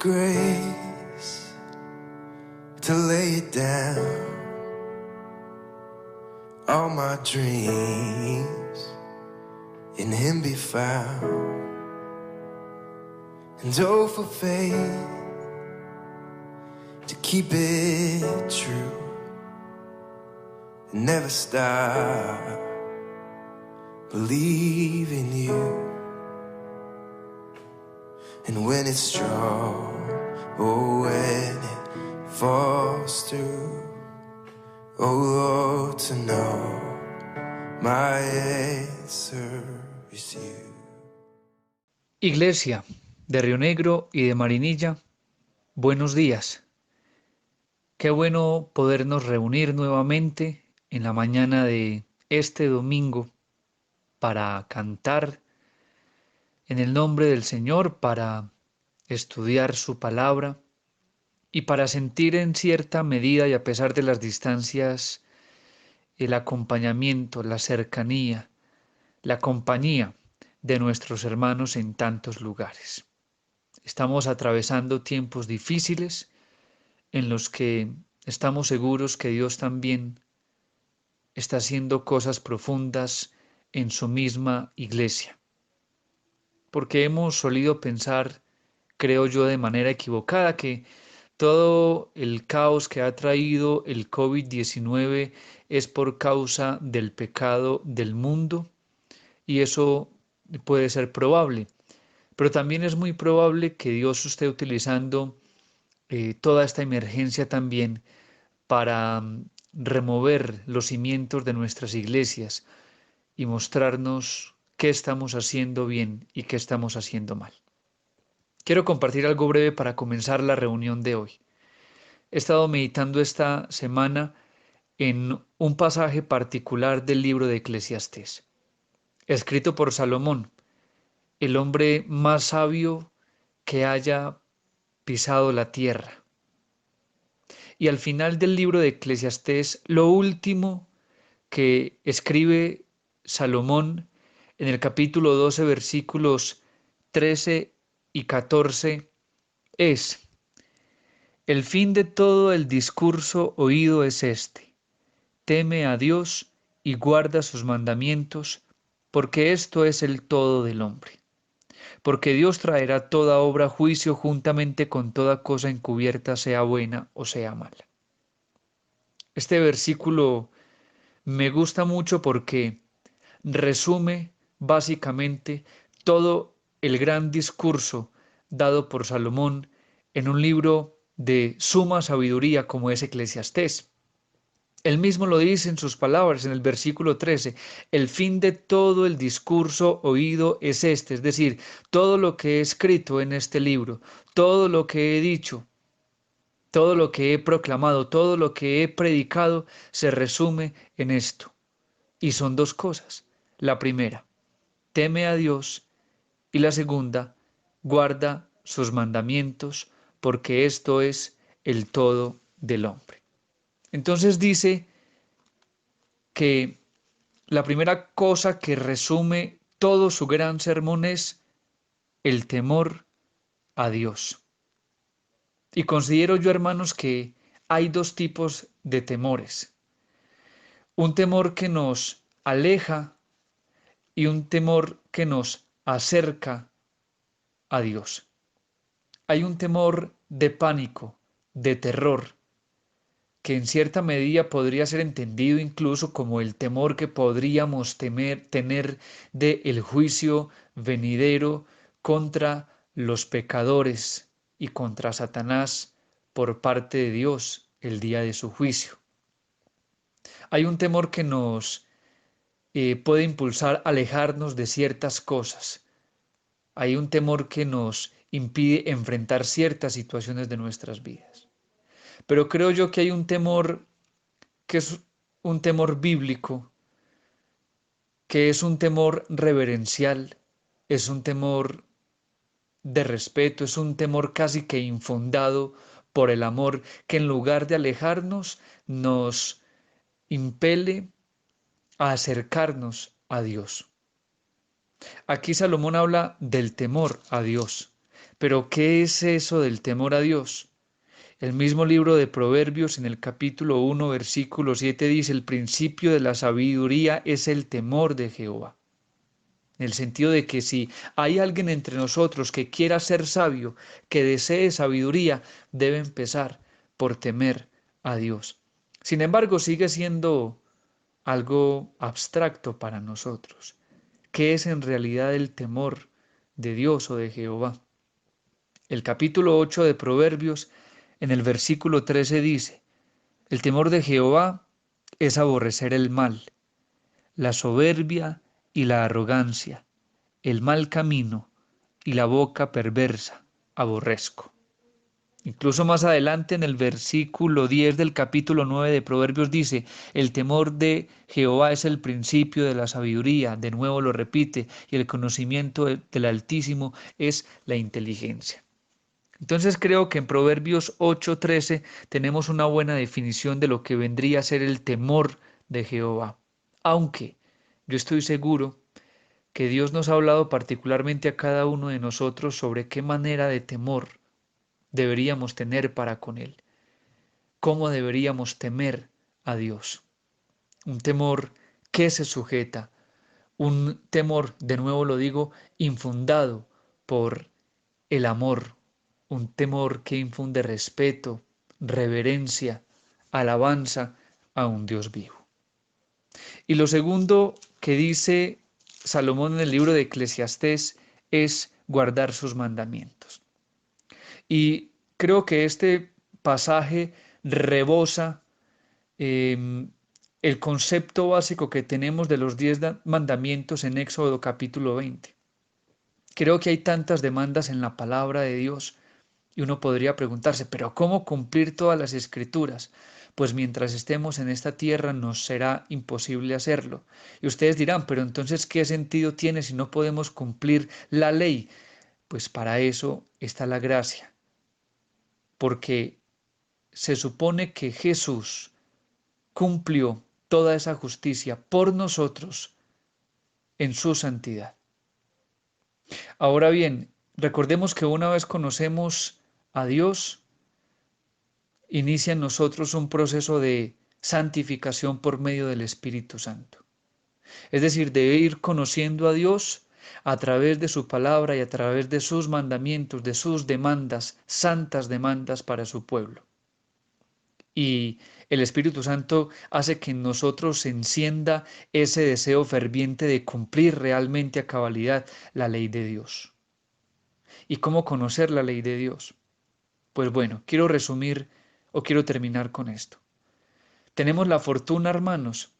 grace to lay it down. All my dreams in Him be found. And oh, for faith to keep it true and never stop believing you. And when it's strong, oh, when it falls through, oh Lord, to know my answer is you. Iglesia de Río Negro y de Marinilla, buenos días. Qué bueno podernos reunir nuevamente en la mañana de este domingo para cantar en el nombre del Señor, para estudiar su palabra y para sentir en cierta medida y a pesar de las distancias el acompañamiento, la cercanía, la compañía de nuestros hermanos en tantos lugares. Estamos atravesando tiempos difíciles en los que estamos seguros que Dios también está haciendo cosas profundas en su misma iglesia. Porque hemos solido pensar, creo yo, de manera equivocada, que todo el caos que ha traído el COVID-19 es por causa del pecado del mundo, y eso puede ser probable. Pero también es muy probable que Dios esté utilizando toda esta emergencia también para remover los cimientos de nuestras iglesias y mostrarnos qué estamos haciendo bien y qué estamos haciendo mal. Quiero compartir algo breve para comenzar la reunión de hoy. He estado meditando esta semana en un pasaje particular del libro de Eclesiastés, escrito por Salomón, el hombre más sabio que haya pisado la tierra. Y al final del libro de Eclesiastés, lo último que escribe Salomón en el capítulo 12, versículos 13 y 14 es: el fin de todo el discurso oído es este: teme a Dios y guarda sus mandamientos, porque esto es el todo del hombre. Porque Dios traerá toda obra a juicio juntamente con toda cosa encubierta, sea buena o sea mala. Este versículo me gusta mucho porque resume básicamente todo el gran discurso dado por Salomón en un libro de suma sabiduría como es Eclesiastés. Él mismo lo dice en sus palabras en el versículo 13: el fin de todo el discurso oído es este, es decir, todo lo que he escrito en este libro, todo lo que he dicho, todo lo que he proclamado, todo lo que he predicado se resume en esto. Y son dos cosas. La primera, teme a Dios, y la segunda, guarda sus mandamientos, porque esto es el todo del hombre. Entonces dice que la primera cosa que resume todo su gran sermón es el temor a Dios. Y considero yo, hermanos, que hay dos tipos de temores. Un temor que nos aleja y un temor que nos acerca a Dios. Hay un temor de pánico, de terror, que en cierta medida podría ser entendido incluso como el temor que podríamos tener de el juicio venidero contra los pecadores y contra Satanás por parte de Dios el día de su juicio. Hay un temor que nos puede impulsar a alejarnos de ciertas cosas. Hay un temor que nos impide enfrentar ciertas situaciones de nuestras vidas. Pero creo yo que hay un temor que es un temor bíblico, que es un temor reverencial, es un temor de respeto, es un temor casi que infundado por el amor, que en lugar de alejarnos nos impele a acercarnos a Dios. Aquí Salomón habla del temor a Dios, Pero ¿qué es eso del temor a Dios? El mismo libro de Proverbios en el capítulo 1, versículo 7 dice, el principio de la sabiduría es el temor de Jehová. En el sentido de que si hay alguien entre nosotros que quiera ser sabio, que desee sabiduría, debe empezar por temer a Dios. Sin embargo, sigue siendo algo abstracto para nosotros. ¿Qué es en realidad el temor de Dios o de Jehová? El capítulo 8 de Proverbios, en el versículo 13 dice, el temor de Jehová es aborrecer el mal, la soberbia y la arrogancia, el mal camino y la boca perversa, aborrezco. Incluso más adelante en el versículo 10 del capítulo 9 de Proverbios dice, el temor de Jehová es el principio de la sabiduría, de nuevo lo repite, y el conocimiento del Altísimo es la inteligencia. Entonces creo que en Proverbios 8:13 tenemos una buena definición de lo que vendría a ser el temor de Jehová. Aunque yo estoy seguro que Dios nos ha hablado particularmente a cada uno de nosotros sobre qué manera de temor deberíamos tener para con Él, cómo deberíamos temer a Dios. Un temor que se sujeta, un temor, de nuevo lo digo, infundado por el amor, un temor que infunde respeto, reverencia, alabanza a un Dios vivo. Y lo segundo que dice Salomón en el libro de Eclesiastés es guardar sus mandamientos. Y creo que este pasaje rebosa eh, el concepto básico que tenemos de los 10 mandamientos en Éxodo capítulo 20. Creo que hay tantas demandas en la palabra de Dios y uno podría preguntarse, pero ¿cómo cumplir todas las escrituras? Pues mientras estemos en esta tierra nos será imposible hacerlo. Y ustedes dirán, pero entonces ¿qué sentido tiene si no podemos cumplir la ley? Pues para eso está la gracia, porque se supone que Jesús cumplió toda esa justicia por nosotros en su santidad. Ahora bien, recordemos que una vez conocemos a Dios, inicia en nosotros un proceso de santificación por medio del Espíritu Santo. Es decir, de ir conociendo a Dios a través de su palabra y a través de sus mandamientos, de sus demandas, santas demandas para su pueblo. Y el Espíritu Santo hace que en nosotros se encienda ese deseo ferviente de cumplir realmente a cabalidad la ley de Dios. ¿Y cómo conocer la ley de Dios? Pues bueno, quiero resumir o quiero terminar con esto. Tenemos la fortuna, hermanos,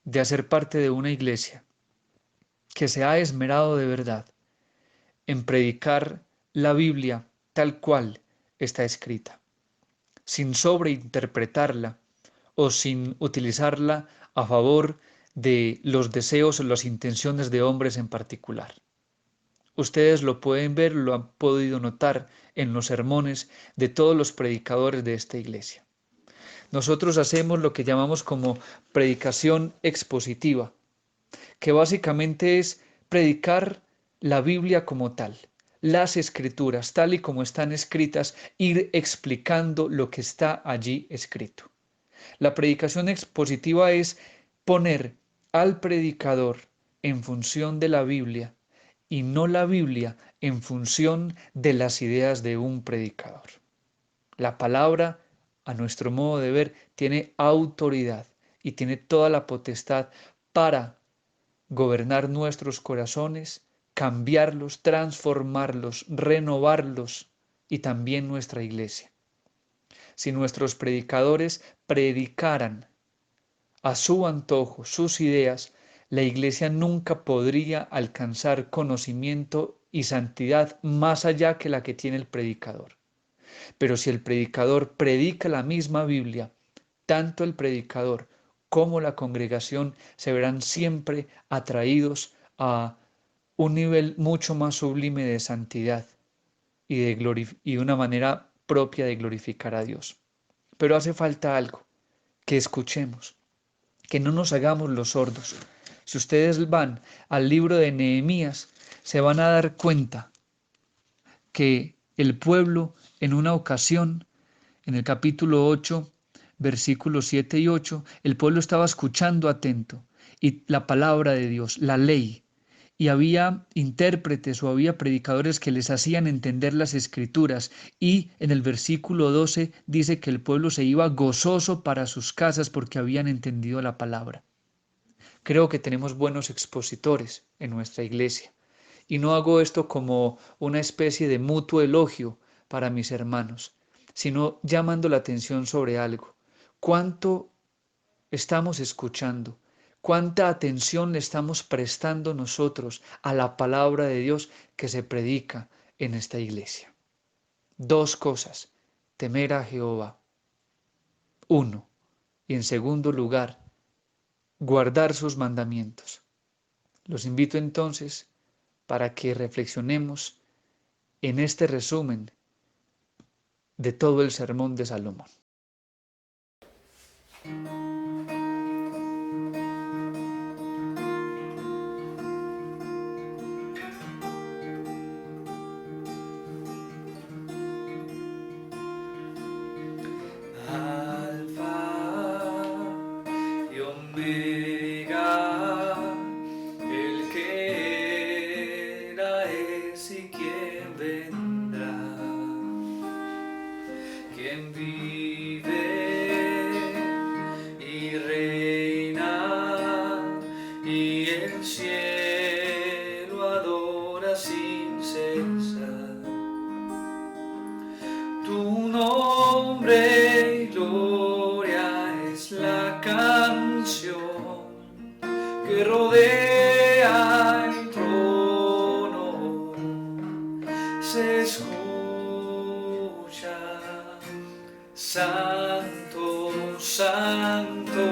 de hacer parte de una iglesia que se ha esmerado de verdad en predicar la Biblia tal cual está escrita, sin sobreinterpretarla o sin utilizarla a favor de los deseos o las intenciones de hombres en particular. Ustedes lo pueden ver, lo han podido notar en los sermones de todos los predicadores de esta iglesia. Nosotros hacemos lo que llamamos como predicación expositiva, que básicamente es predicar la Biblia como tal, las escrituras tal y como están escritas, ir explicando lo que está allí escrito. La predicación expositiva es poner al predicador en función de la Biblia y no la Biblia en función de las ideas de un predicador. La palabra, a nuestro modo de ver, tiene autoridad y tiene toda la potestad para gobernar nuestros corazones, cambiarlos, transformarlos, renovarlos y también nuestra iglesia. Si nuestros predicadores predicaran a su antojo sus ideas, la iglesia nunca podría alcanzar conocimiento y santidad más allá que la que tiene el predicador. Pero si el predicador predica la misma Biblia, tanto el predicador como la congregación se verán siempre atraídos a un nivel mucho más sublime de santidad y una manera propia de glorificar a Dios. Pero hace falta algo, que escuchemos, que no nos hagamos los sordos. Si ustedes van al libro de Nehemías, se van a dar cuenta que El pueblo en una ocasión, en el capítulo 8, versículos 7 y 8, el pueblo estaba escuchando atento y la palabra de Dios, la ley, y había intérpretes o había predicadores que les hacían entender las escrituras, y en el versículo 12 dice que el pueblo se iba gozoso para sus casas porque habían entendido la palabra. Creo que tenemos buenos expositores en nuestra iglesia. Y no hago esto como una especie de mutuo elogio para mis hermanos, sino llamando la atención sobre algo. ¿Cuánto estamos escuchando? ¿Cuánta atención le estamos prestando nosotros a la palabra de Dios que se predica en esta iglesia? Dos cosas: temer a Jehová. Uno. Y en segundo lugar, guardar sus mandamientos. Los invito entonces para que reflexionemos en este resumen de todo el sermón de Salomón. Alfa y Omega, el que era, es y quien vendrá, quien vive y reina, y el cielo adora sin cesar. Tu nombre y gloria es la canción que rodea el trono. Se escucha: Santo, Santo,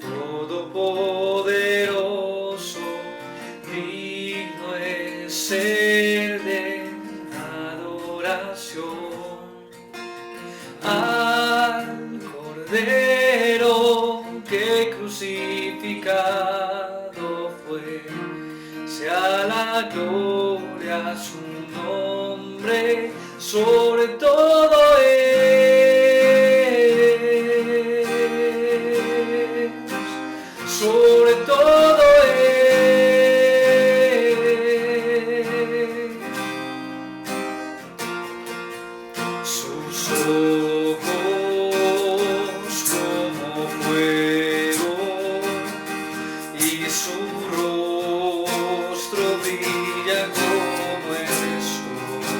Todopoderoso, digno es el de adoración. Al Cordero que crucificado fue, sea la gloria, su nombre sobre todo sobre todo sus ojos como fuego y su rostro brilla como el sol.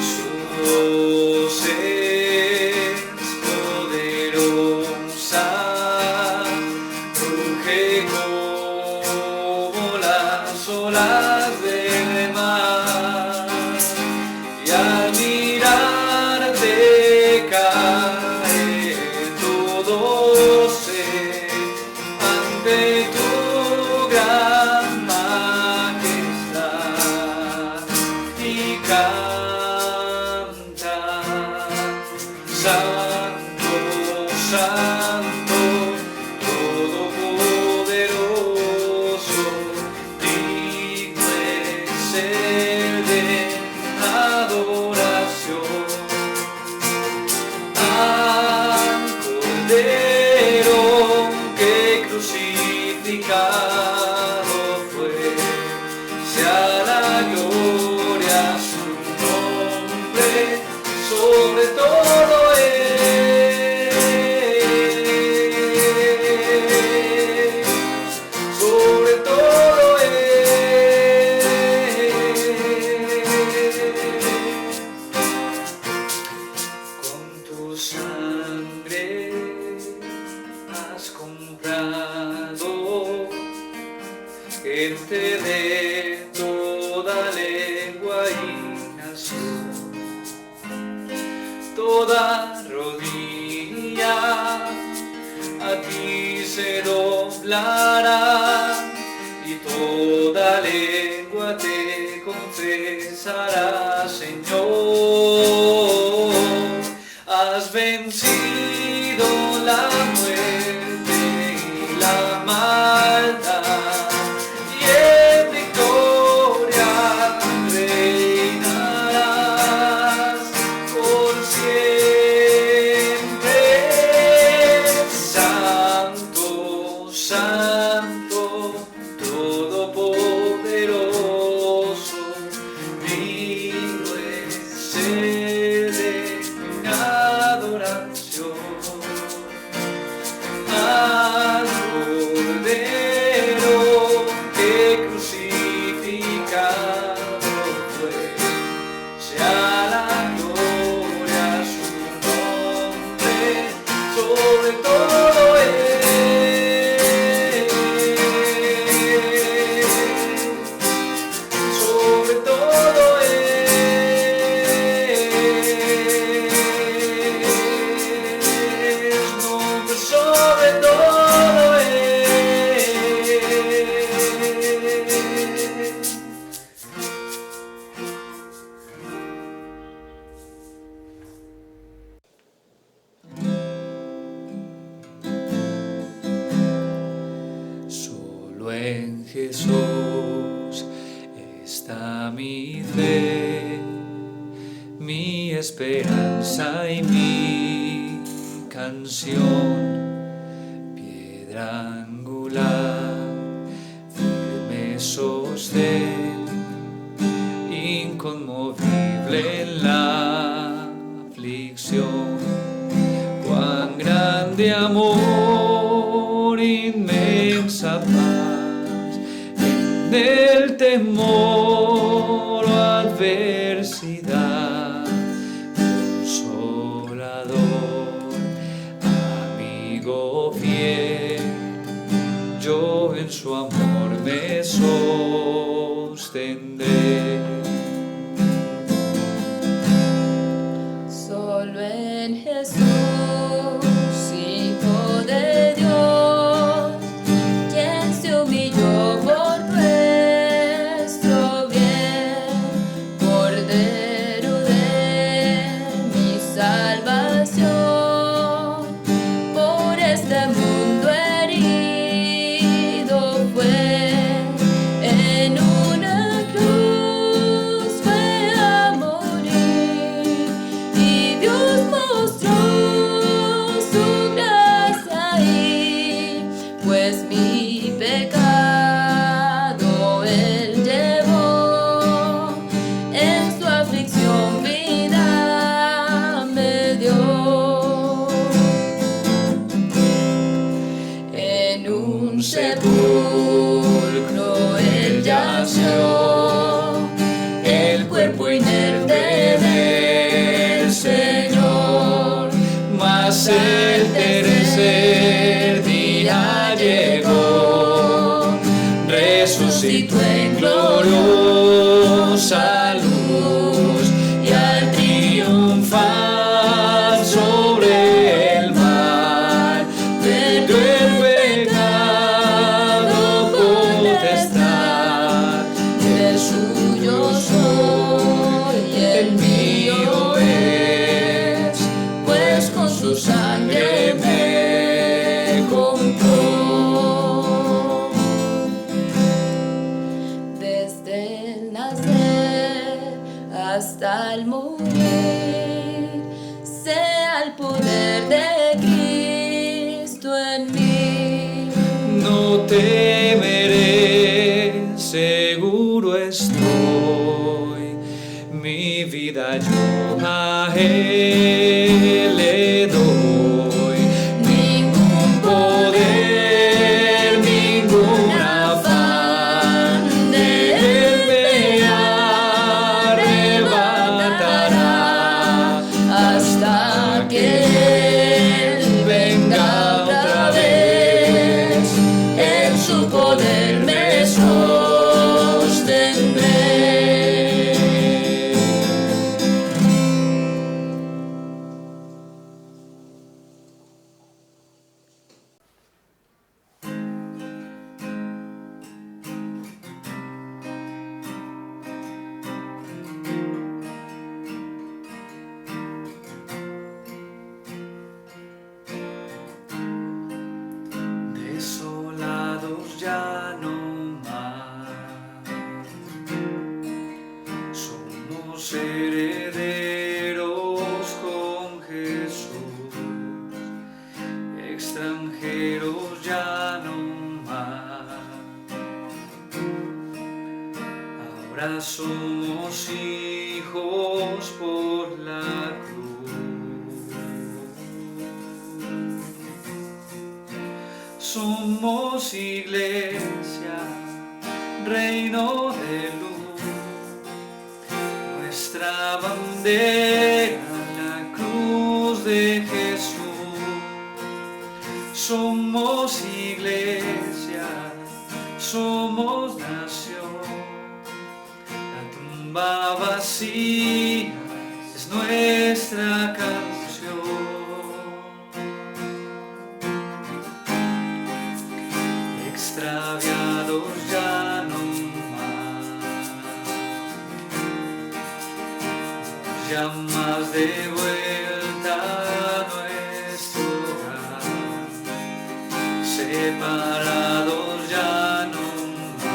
Su voz es poderosa, ruge como las olas del mar, y al mirarte cae todo ser ante tu gran majestad y canta: Santo, Santo, Todopoderoso, digno es el de adoración. Al Cordero que crucificado fue, sea la gloria, su nombre sobre todo sobre todo Con tu sangre has comprado gente de toda lengua y nación. Toda rodilla a ti se doblará, y toda lengua te confesará: Señor, has vencido la muerte y la maldad, y en victoria reinas. Jesús está mi fe, mi esperanza y mi canción, piedra angular, firme sostén, inconmovible en la aflicción. Cuán grande amor, inmensa paz, en el temor o adversidad, consolador, amigo fiel, yo en su amor me sostendré. Solo en Jesús, Hijo de Dios, quien se humilló por nuestro bien, Cordero de mi salvación, por este mundo herido fue, en una cruz fue a morir, y Dios mostró su gracia ahí, pues mi pecado Él llevó, en su aflicción vida me dio. En un sepulcro Él yació, el cuerpo inerte del Señor, Mas el tercer día llegó, resucitó en gloriosa luz, y al triunfar sobre el mal, perdió el pecado potestad. el suyo soy y el mío es, pues con su sangre me compró. Desde el nacer hasta el morir, sea el poder de Cristo en mí. No temeré, seguro estoy, mi vida yo a Él le doy. Ningún poder, ningún afán de Él me arrebatará, Hasta que Él venga otra vez, en su poder me sostendré. Desolados ya no más, somos herederos con Jesús, extranjeros ya no más, ahora somos hijos por la cruz. Somos iglesia, reino de luz, nuestra bandera, la cruz de Jesús. Somos iglesia, somos nación, la tumba vacía es nuestra canción. Extraviados ya no más, llamas de vuelta a nuestro hogar, separados ya no más.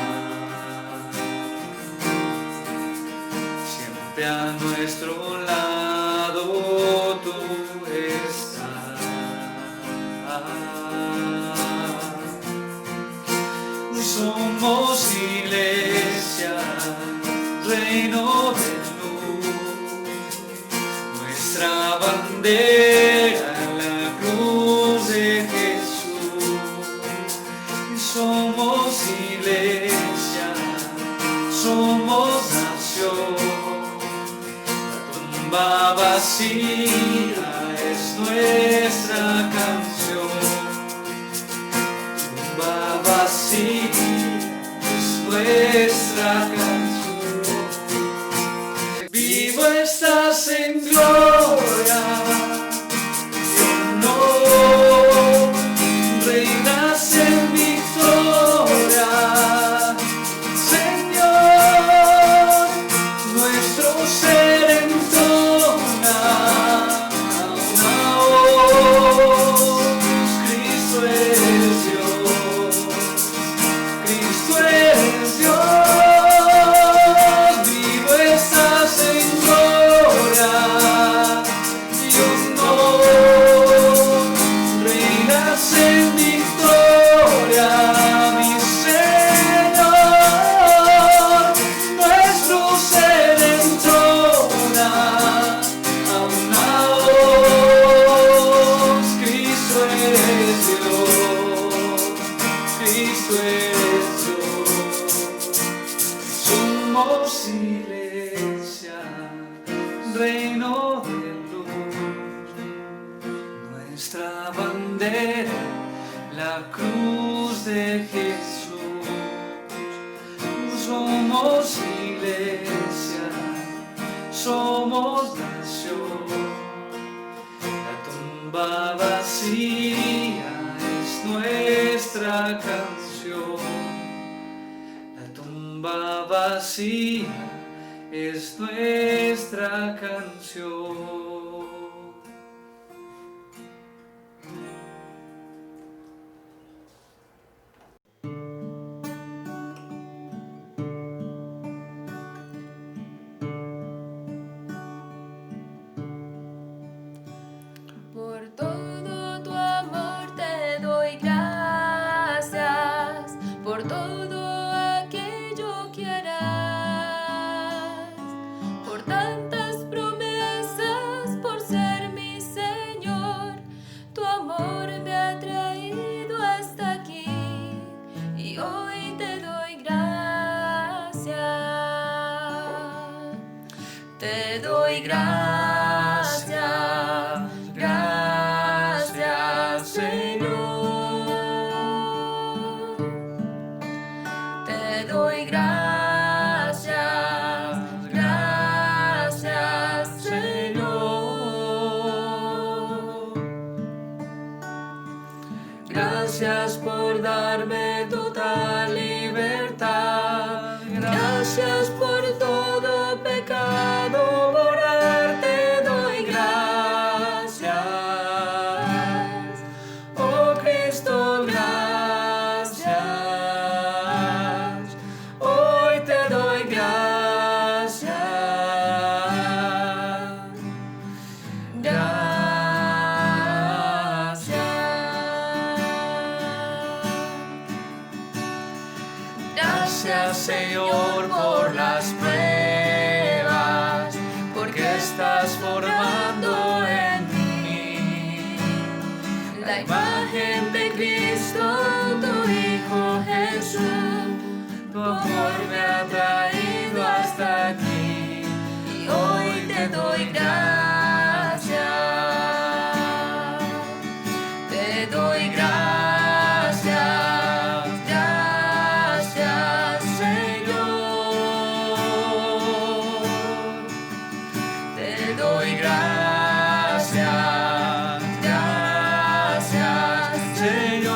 nuestra bandera en la cruz de Jesús. Y somos iglesia, somos nación. La tumba vacía es nuestra canción. La tumba vacía es nuestra canción. Vivo estás en gloria y honor, reinas en victoria, Señor, nuestro ser entona una voz. Cristo es Dios, Cristo es Dios. Vivo estás en gloria y honor, reinas en victoria, mi Señor, nuestro ser entona a una voz. Cristo es Dios, Cristo es Dios. Somos iglesia, reino de luz, nuestra bandera, la cruz de Jesús. Somos iglesia, somos nación. La tumba vacía es nuestra canción. La tumba vacía es nuestra canción. Por todo tu amor te doy gracias, por todo aquello que harás, por tantas promesas, por ser mi Señor. Tu amor me ha traído hasta aquí y hoy te doy gracias. Te doy gracias, gracias Señor. Te doy gracias, gracias Señor. Gracias por darme total libertad. Gracias por todo pecado borrar. Te doy gracias, oh Cristo, gracias. Hoy te doy gracias, gracias Señor por las pruebas, porque estás formando en mí la imagen de Cristo, tu Hijo Jesús. Tu amor me ha traído hasta aquí y hoy te doy gracias. Te doy gracias, gracias Señor. Te doy gracias, gracias Señor.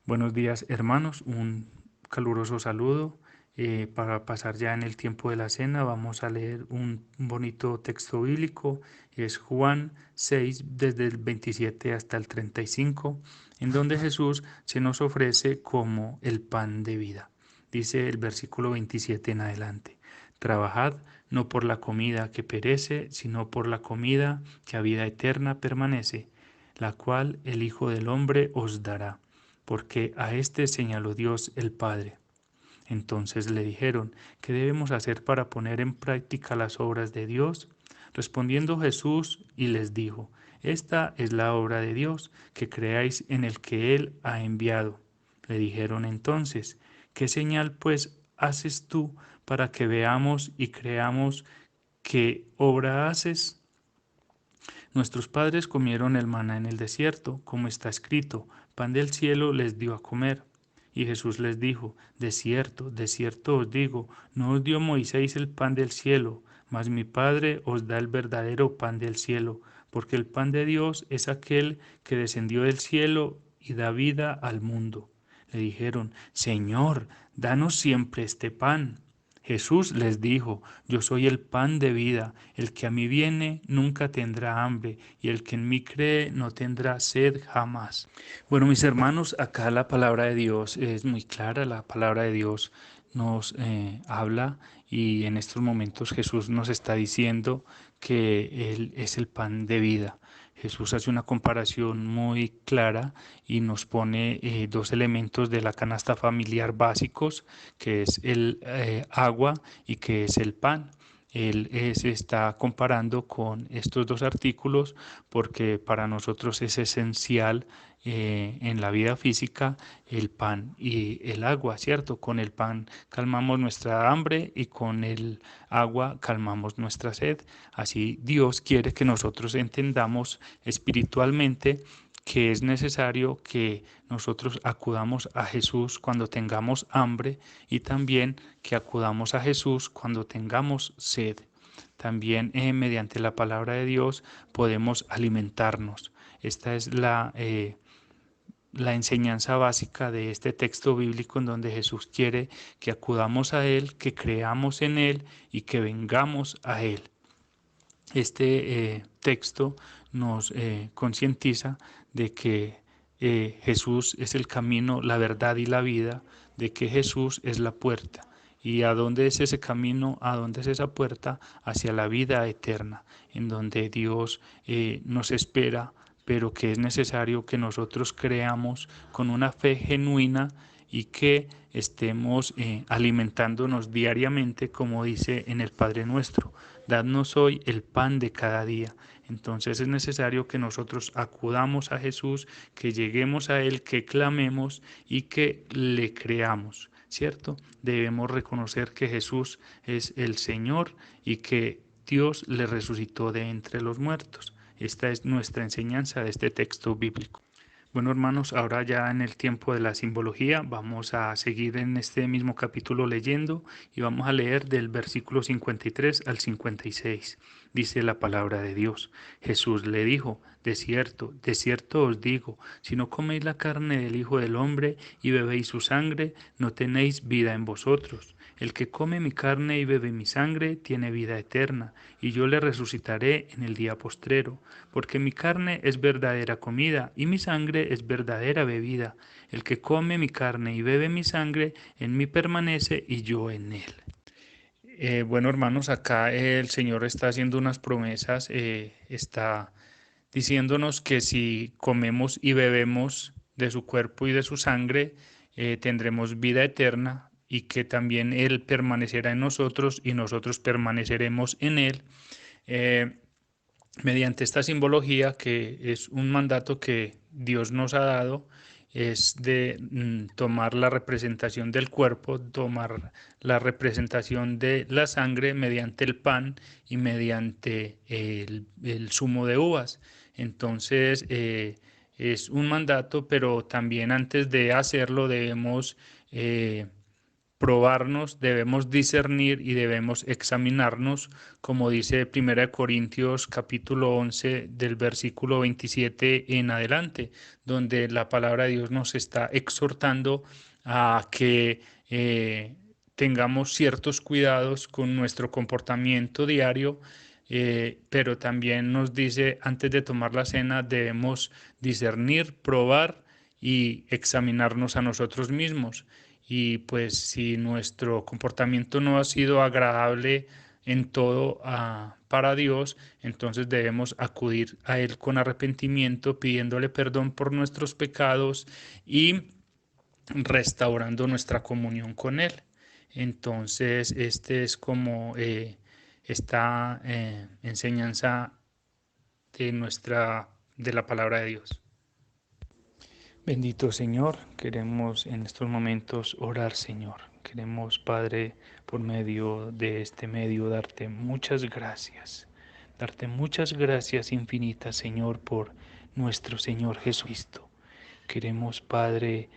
Buenos días, hermanos, un caluroso saludo. Para pasar ya en el tiempo de la cena, vamos a leer un bonito texto bíblico. Es Juan 6, desde el 27 hasta el 35, en donde Jesús se nos ofrece como el pan de vida. Dice el versículo 27 en adelante: Trabajad no por la comida que perece, sino por la comida que a vida eterna permanece, la cual el Hijo del Hombre os dará, porque a éste señaló Dios el Padre. Entonces le dijeron: ¿qué debemos hacer para poner en práctica las obras de Dios? Respondiendo Jesús y les dijo: Esta es la obra de Dios, que creáis en el que Él ha enviado. Le dijeron entonces: ¿qué señal pues haces tú para que veamos y creamos qué obra haces? Nuestros padres comieron el maná en el desierto, como está escrito: pan del cielo les dio a comer. Y Jesús les dijo: de cierto, os digo, no os dio Moisés el pan del cielo, mas mi Padre os da el verdadero pan del cielo, porque el pan de Dios es aquel que descendió del cielo y da vida al mundo. Le dijeron: Señor, danos siempre este pan. Jesús les dijo: Yo soy el pan de vida, el que a mí viene nunca tendrá hambre, y el que en mí cree no tendrá sed jamás. Bueno, mis hermanos, acá la palabra de Dios es muy clara, la palabra de Dios nos habla, y en estos momentos Jesús nos está diciendo que Él es el pan de vida. Jesús hace una comparación muy clara y nos pone dos elementos de la canasta familiar básicos, que es el agua y que es el pan. Él se está comparando con estos dos artículos porque para nosotros es esencial en la vida física el pan y el agua, ¿cierto? Con el pan calmamos nuestra hambre y con el agua calmamos nuestra sed. Así Dios quiere que nosotros entendamos espiritualmente que es necesario que nosotros acudamos a Jesús cuando tengamos hambre y también que acudamos a Jesús cuando tengamos sed. También mediante la palabra de Dios podemos alimentarnos. Esta es la enseñanza básica de este texto bíblico, en donde Jesús quiere que acudamos a Él, que creamos en Él y que vengamos a Él. Este texto nos concientiza de que Jesús es el camino, la verdad y la vida, de que Jesús es la puerta. ¿Y a dónde es ese camino? ¿A dónde es esa puerta? Hacia la vida eterna, en donde Dios nos espera, pero que es necesario que nosotros creamos con una fe genuina y que estemos alimentándonos diariamente, como dice en el Padre Nuestro: Dadnos hoy el pan de cada día. Entonces es necesario que nosotros acudamos a Jesús, que lleguemos a Él, que clamemos y que le creamos, ¿cierto? Debemos reconocer que Jesús es el Señor y que Dios le resucitó de entre los muertos. Esta es nuestra enseñanza de este texto bíblico. Bueno, hermanos, ahora ya en el tiempo de la simbología vamos a seguir en este mismo capítulo leyendo y vamos a leer del versículo 53 al 56. Dice la palabra de Dios: Jesús le dijo: de cierto os digo, si no coméis la carne del Hijo del Hombre y bebéis su sangre, no tenéis vida en vosotros. El que come mi carne y bebe mi sangre tiene vida eterna, y yo le resucitaré en el día postrero, porque mi carne es verdadera comida y mi sangre es verdadera bebida. El que come mi carne y bebe mi sangre, en mí permanece y yo en él. Bueno, hermanos, acá el Señor está haciendo unas promesas, está diciéndonos que si comemos y bebemos de su cuerpo y de su sangre, tendremos vida eterna, y que también Él permanecerá en nosotros y nosotros permaneceremos en Él. Mediante esta simbología, que es un mandato que Dios nos ha dado, es de tomar la representación del cuerpo, tomar la representación de la sangre mediante el pan y mediante el zumo de uvas. Entonces es un mandato, pero también antes de hacerlo debemos probarnos, debemos discernir y debemos examinarnos, como dice 1 Corintios capítulo 11 del versículo 27 en adelante, donde la palabra de Dios nos está exhortando a que tengamos ciertos cuidados con nuestro comportamiento diario, pero también nos dice antes de tomar la cena debemos discernir, probar y examinarnos a nosotros mismos. Y pues si nuestro comportamiento no ha sido agradable en todo para Dios, entonces debemos acudir a Él con arrepentimiento, pidiéndole perdón por nuestros pecados y restaurando nuestra comunión con Él. Entonces, este es como esta enseñanza de la palabra de Dios. Bendito Señor, queremos en estos momentos orar, Señor. Queremos, Padre, por medio de este medio, darte muchas gracias. Darte muchas gracias infinitas, Señor, por nuestro Señor Jesucristo. Queremos, Padre,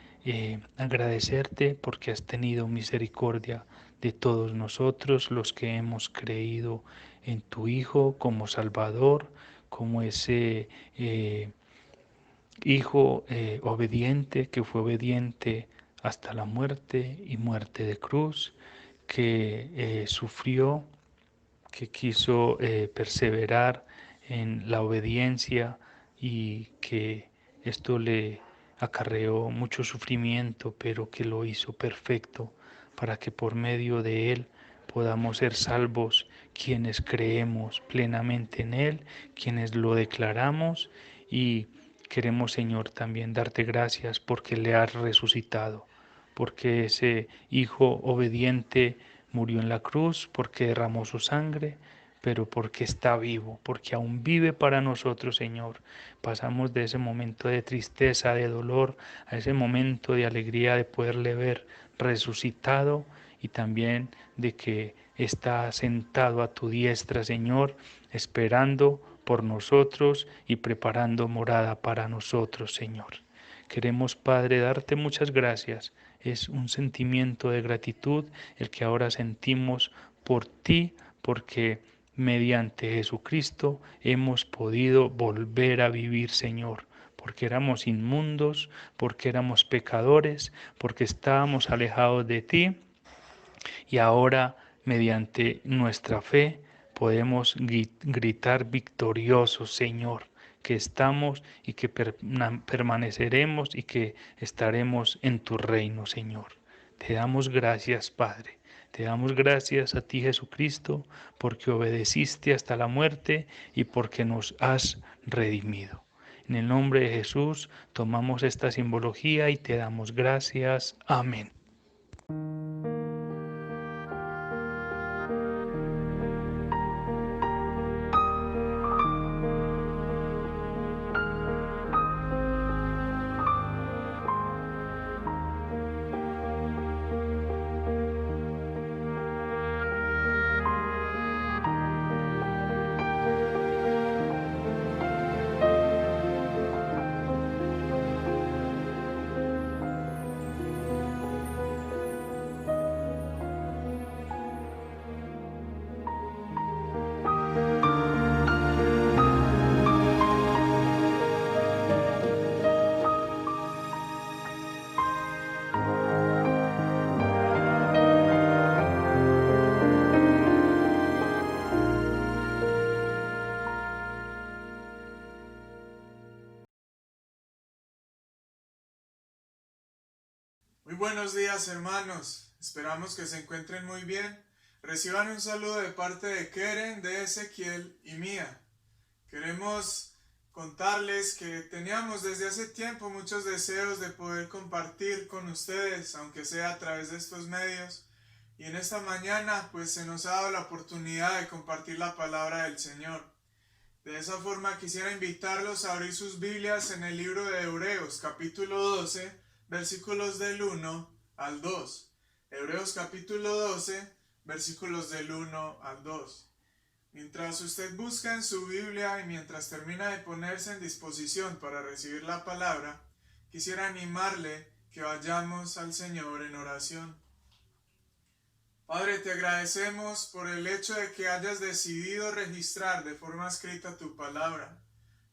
agradecerte porque has tenido misericordia de todos nosotros, los que hemos creído en tu Hijo como Salvador, como ese Hijo obediente, que fue obediente hasta la muerte y muerte de cruz, que sufrió, que quiso perseverar en la obediencia y que esto le acarreó mucho sufrimiento, pero que lo hizo perfecto para que por medio de él podamos ser salvos quienes creemos plenamente en él, quienes lo declaramos y queremos, Señor, también darte gracias porque le has resucitado, porque ese Hijo obediente murió en la cruz, porque derramó su sangre, pero porque está vivo, porque aún vive para nosotros, Señor. Pasamos de ese momento de tristeza, de dolor, a ese momento de alegría de poderle ver resucitado y también de que está sentado a tu diestra, Señor, esperando por nosotros y preparando morada para nosotros, Señor. Queremos, Padre, darte muchas gracias. Es un sentimiento de gratitud el que ahora sentimos por ti, porque mediante Jesucristo hemos podido volver a vivir, Señor, porque éramos inmundos, porque éramos pecadores, porque estábamos alejados de ti y ahora mediante nuestra fe podemos gritar victoriosos, Señor, que estamos y que permaneceremos y que estaremos en tu reino, Señor. Te damos gracias, Padre. Te damos gracias a ti, Jesucristo, porque obedeciste hasta la muerte y porque nos has redimido. En el nombre de Jesús tomamos esta simbología y te damos gracias. Amén. Muy buenos días, hermanos. Esperamos que se encuentren muy bien. Reciban un saludo de parte de Keren, de Ezequiel y mía. Queremos contarles que teníamos desde hace tiempo muchos deseos de poder compartir con ustedes, aunque sea a través de estos medios. Y en esta mañana pues se nos ha dado la oportunidad de compartir la palabra del Señor. De esa forma quisiera invitarlos a abrir sus Biblias en el libro de Hebreos, capítulo 12, versículos del 1 al 2. Hebreos capítulo 12, versículos del 1 al 2. Mientras usted busca en su Biblia y mientras termina de ponerse en disposición para recibir la palabra, quisiera animarle que vayamos al Señor en oración. Padre, te agradecemos por el hecho de que hayas decidido registrar de forma escrita tu palabra.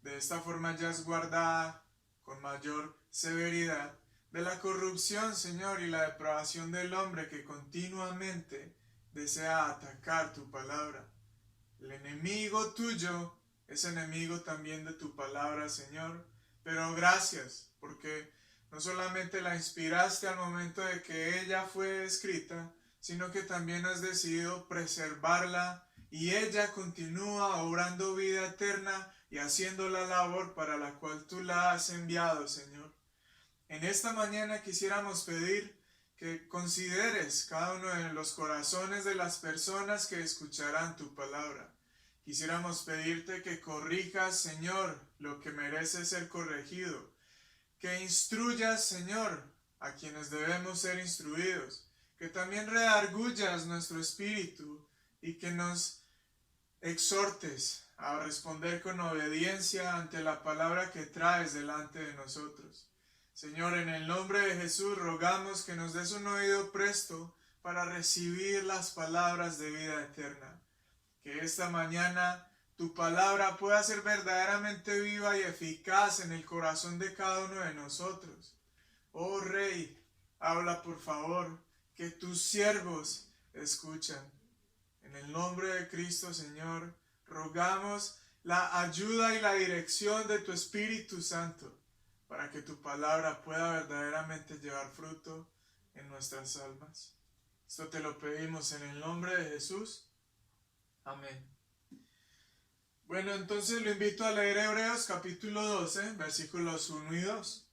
De esta forma ya es guardada con mayor severidad de la corrupción, Señor, y la depravación del hombre que continuamente desea atacar tu palabra. El enemigo tuyo es enemigo también de tu palabra, Señor. Pero gracias, porque no solamente la inspiraste al momento de que ella fue escrita, sino que también has decidido preservarla y ella continúa obrando vida eterna y haciendo la labor para la cual tú la has enviado, Señor. En esta mañana quisiéramos pedir que consideres cada uno de los corazones de las personas que escucharán tu palabra. Quisiéramos pedirte que corrijas, Señor, lo que merece ser corregido, que instruyas, Señor, a quienes debemos ser instruidos, que también redargullas nuestro espíritu y que nos exhortes a responder con obediencia ante la palabra que traes delante de nosotros. Señor, en el nombre de Jesús rogamos que nos des un oído presto para recibir las palabras de vida eterna. Que esta mañana tu palabra pueda ser verdaderamente viva y eficaz en el corazón de cada uno de nosotros. Oh Rey, habla por favor, que tus siervos escuchan. En el nombre de Cristo, Señor, rogamos la ayuda y la dirección de tu Espíritu Santo para que tu palabra pueda verdaderamente llevar fruto en nuestras almas. Esto te lo pedimos en el nombre de Jesús. Amén. Bueno, entonces lo invito a leer Hebreos capítulo 12, versículos 1 y 2.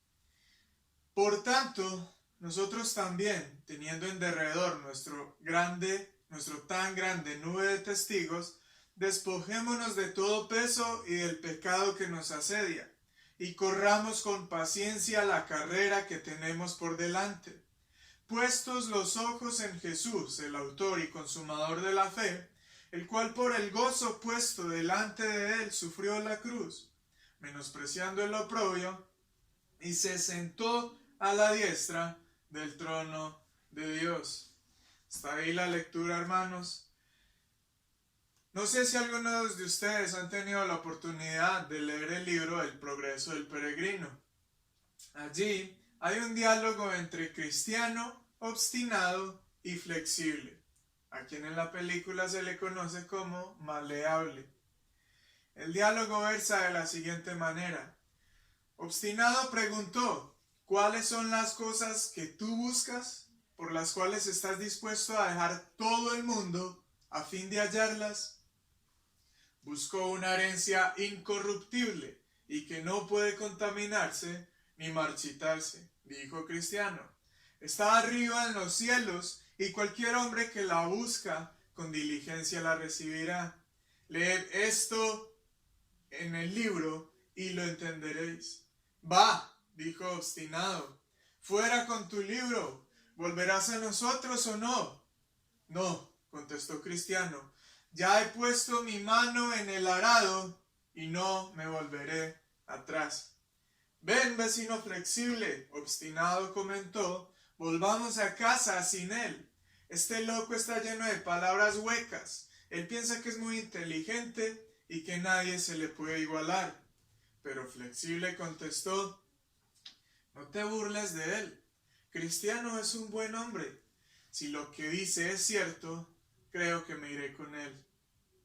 Por tanto, nosotros también, teniendo en derredor nuestro tan grande nube de testigos, despojémonos de todo peso y del pecado que nos asedia, y corramos con paciencia la carrera que tenemos por delante. Puestos los ojos en Jesús, el autor y consumador de la fe, el cual por el gozo puesto delante de él sufrió la cruz, menospreciando el oprobio, y se sentó a la diestra del trono de Dios. Está ahí la lectura, hermanos. No sé si algunos de ustedes han tenido la oportunidad de leer el libro El progreso del peregrino. Allí hay un diálogo entre cristiano, obstinado y flexible, a quien en la película se le conoce como maleable. El diálogo versa de la siguiente manera. Obstinado preguntó: ¿cuáles son las cosas que tú buscas, por las cuales estás dispuesto a dejar todo el mundo a fin de hallarlas? Buscó una herencia incorruptible y que no puede contaminarse ni marchitarse, dijo Cristiano. Está arriba en los cielos y cualquier hombre que la busca con diligencia la recibirá. Leed esto en el libro y lo entenderéis. Va, dijo obstinado, fuera con tu libro. ¿Volverás a nosotros o no? No, contestó Cristiano. Ya he puesto mi mano en el arado y no me volveré atrás. Ven, vecino flexible, obstinado comentó, volvamos a casa sin él. Este loco está lleno de palabras huecas. Él piensa que es muy inteligente y que nadie se le puede igualar. Pero flexible contestó: no te burles de él. Cristiano es un buen hombre. Si lo que dice es cierto, creo que me iré con él.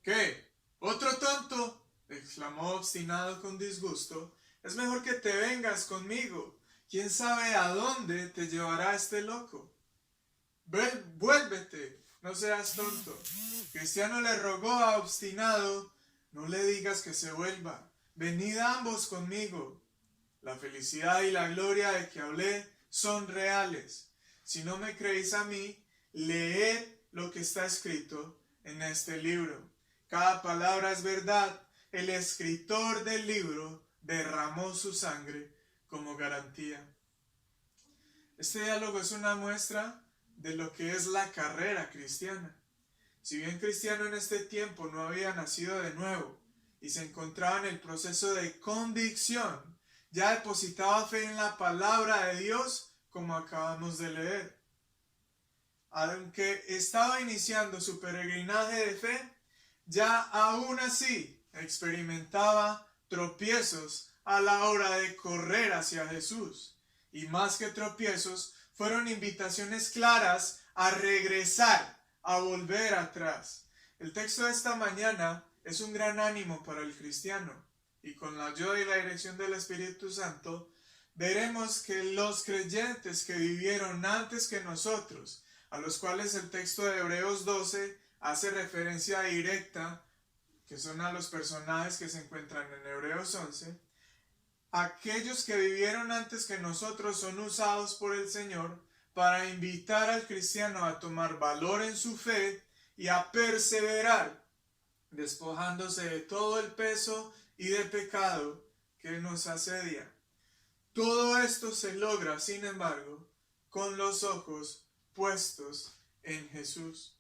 ¿Qué? ¿Otro tonto?, exclamó obstinado con disgusto. Es mejor que te vengas conmigo. ¿Quién sabe a dónde te llevará este loco? Vuélvete, no seas tonto. Cristiano le rogó a obstinado: no le digas que se vuelva. Venid ambos conmigo. La felicidad y la gloria de que hablé son reales. Si no me creéis a mí, leed lo que está escrito en este libro. Cada palabra es verdad. El escritor del libro derramó su sangre como garantía. Este diálogo es una muestra de lo que es la carrera cristiana. Si bien Cristiano en este tiempo no había nacido de nuevo y se encontraba en el proceso de convicción, ya depositaba fe en la palabra de Dios, como acabamos de leer. aunque estaba iniciando su peregrinaje de fe, ya aún así experimentaba tropiezos a la hora de correr hacia Jesús. Y más que tropiezos, fueron invitaciones claras a regresar, a volver atrás. El texto de esta mañana es un gran ánimo para el cristiano, y con la ayuda y la dirección del Espíritu Santo, veremos que los creyentes que vivieron antes que nosotros, a los cuales el texto de Hebreos 12 hace referencia directa, que son a los personajes que se encuentran en Hebreos 11, aquellos que vivieron antes que nosotros son usados por el Señor para invitar al cristiano a tomar valor en su fe y a perseverar, despojándose de todo el peso y de pecado que nos asedia. Todo esto se logra, sin embargo, con los ojos puestos en Jesús.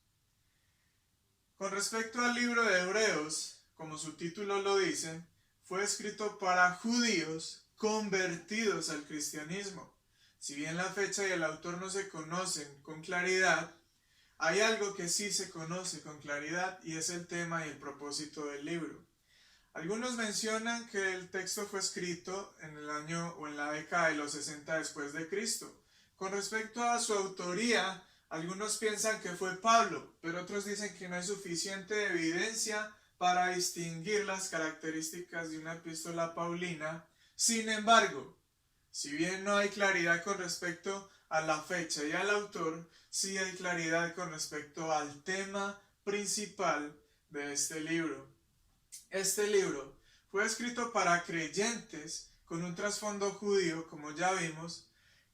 Con respecto al libro de Hebreos, como su título lo dice, fue escrito para judíos convertidos al cristianismo. Si bien la fecha y el autor no se conocen con claridad, hay algo que sí se conoce con claridad y es el tema y el propósito del libro. Algunos mencionan que el texto fue escrito en el año o en la década de los 60 después de Cristo. Con respecto a su autoría, algunos piensan que fue Pablo, pero otros dicen que no hay suficiente evidencia para distinguir las características de una epístola paulina. Sin embargo, si bien no hay claridad con respecto a la fecha y al autor, sí hay claridad con respecto al tema principal de este libro. Este libro fue escrito para creyentes con un trasfondo judío, como ya vimos,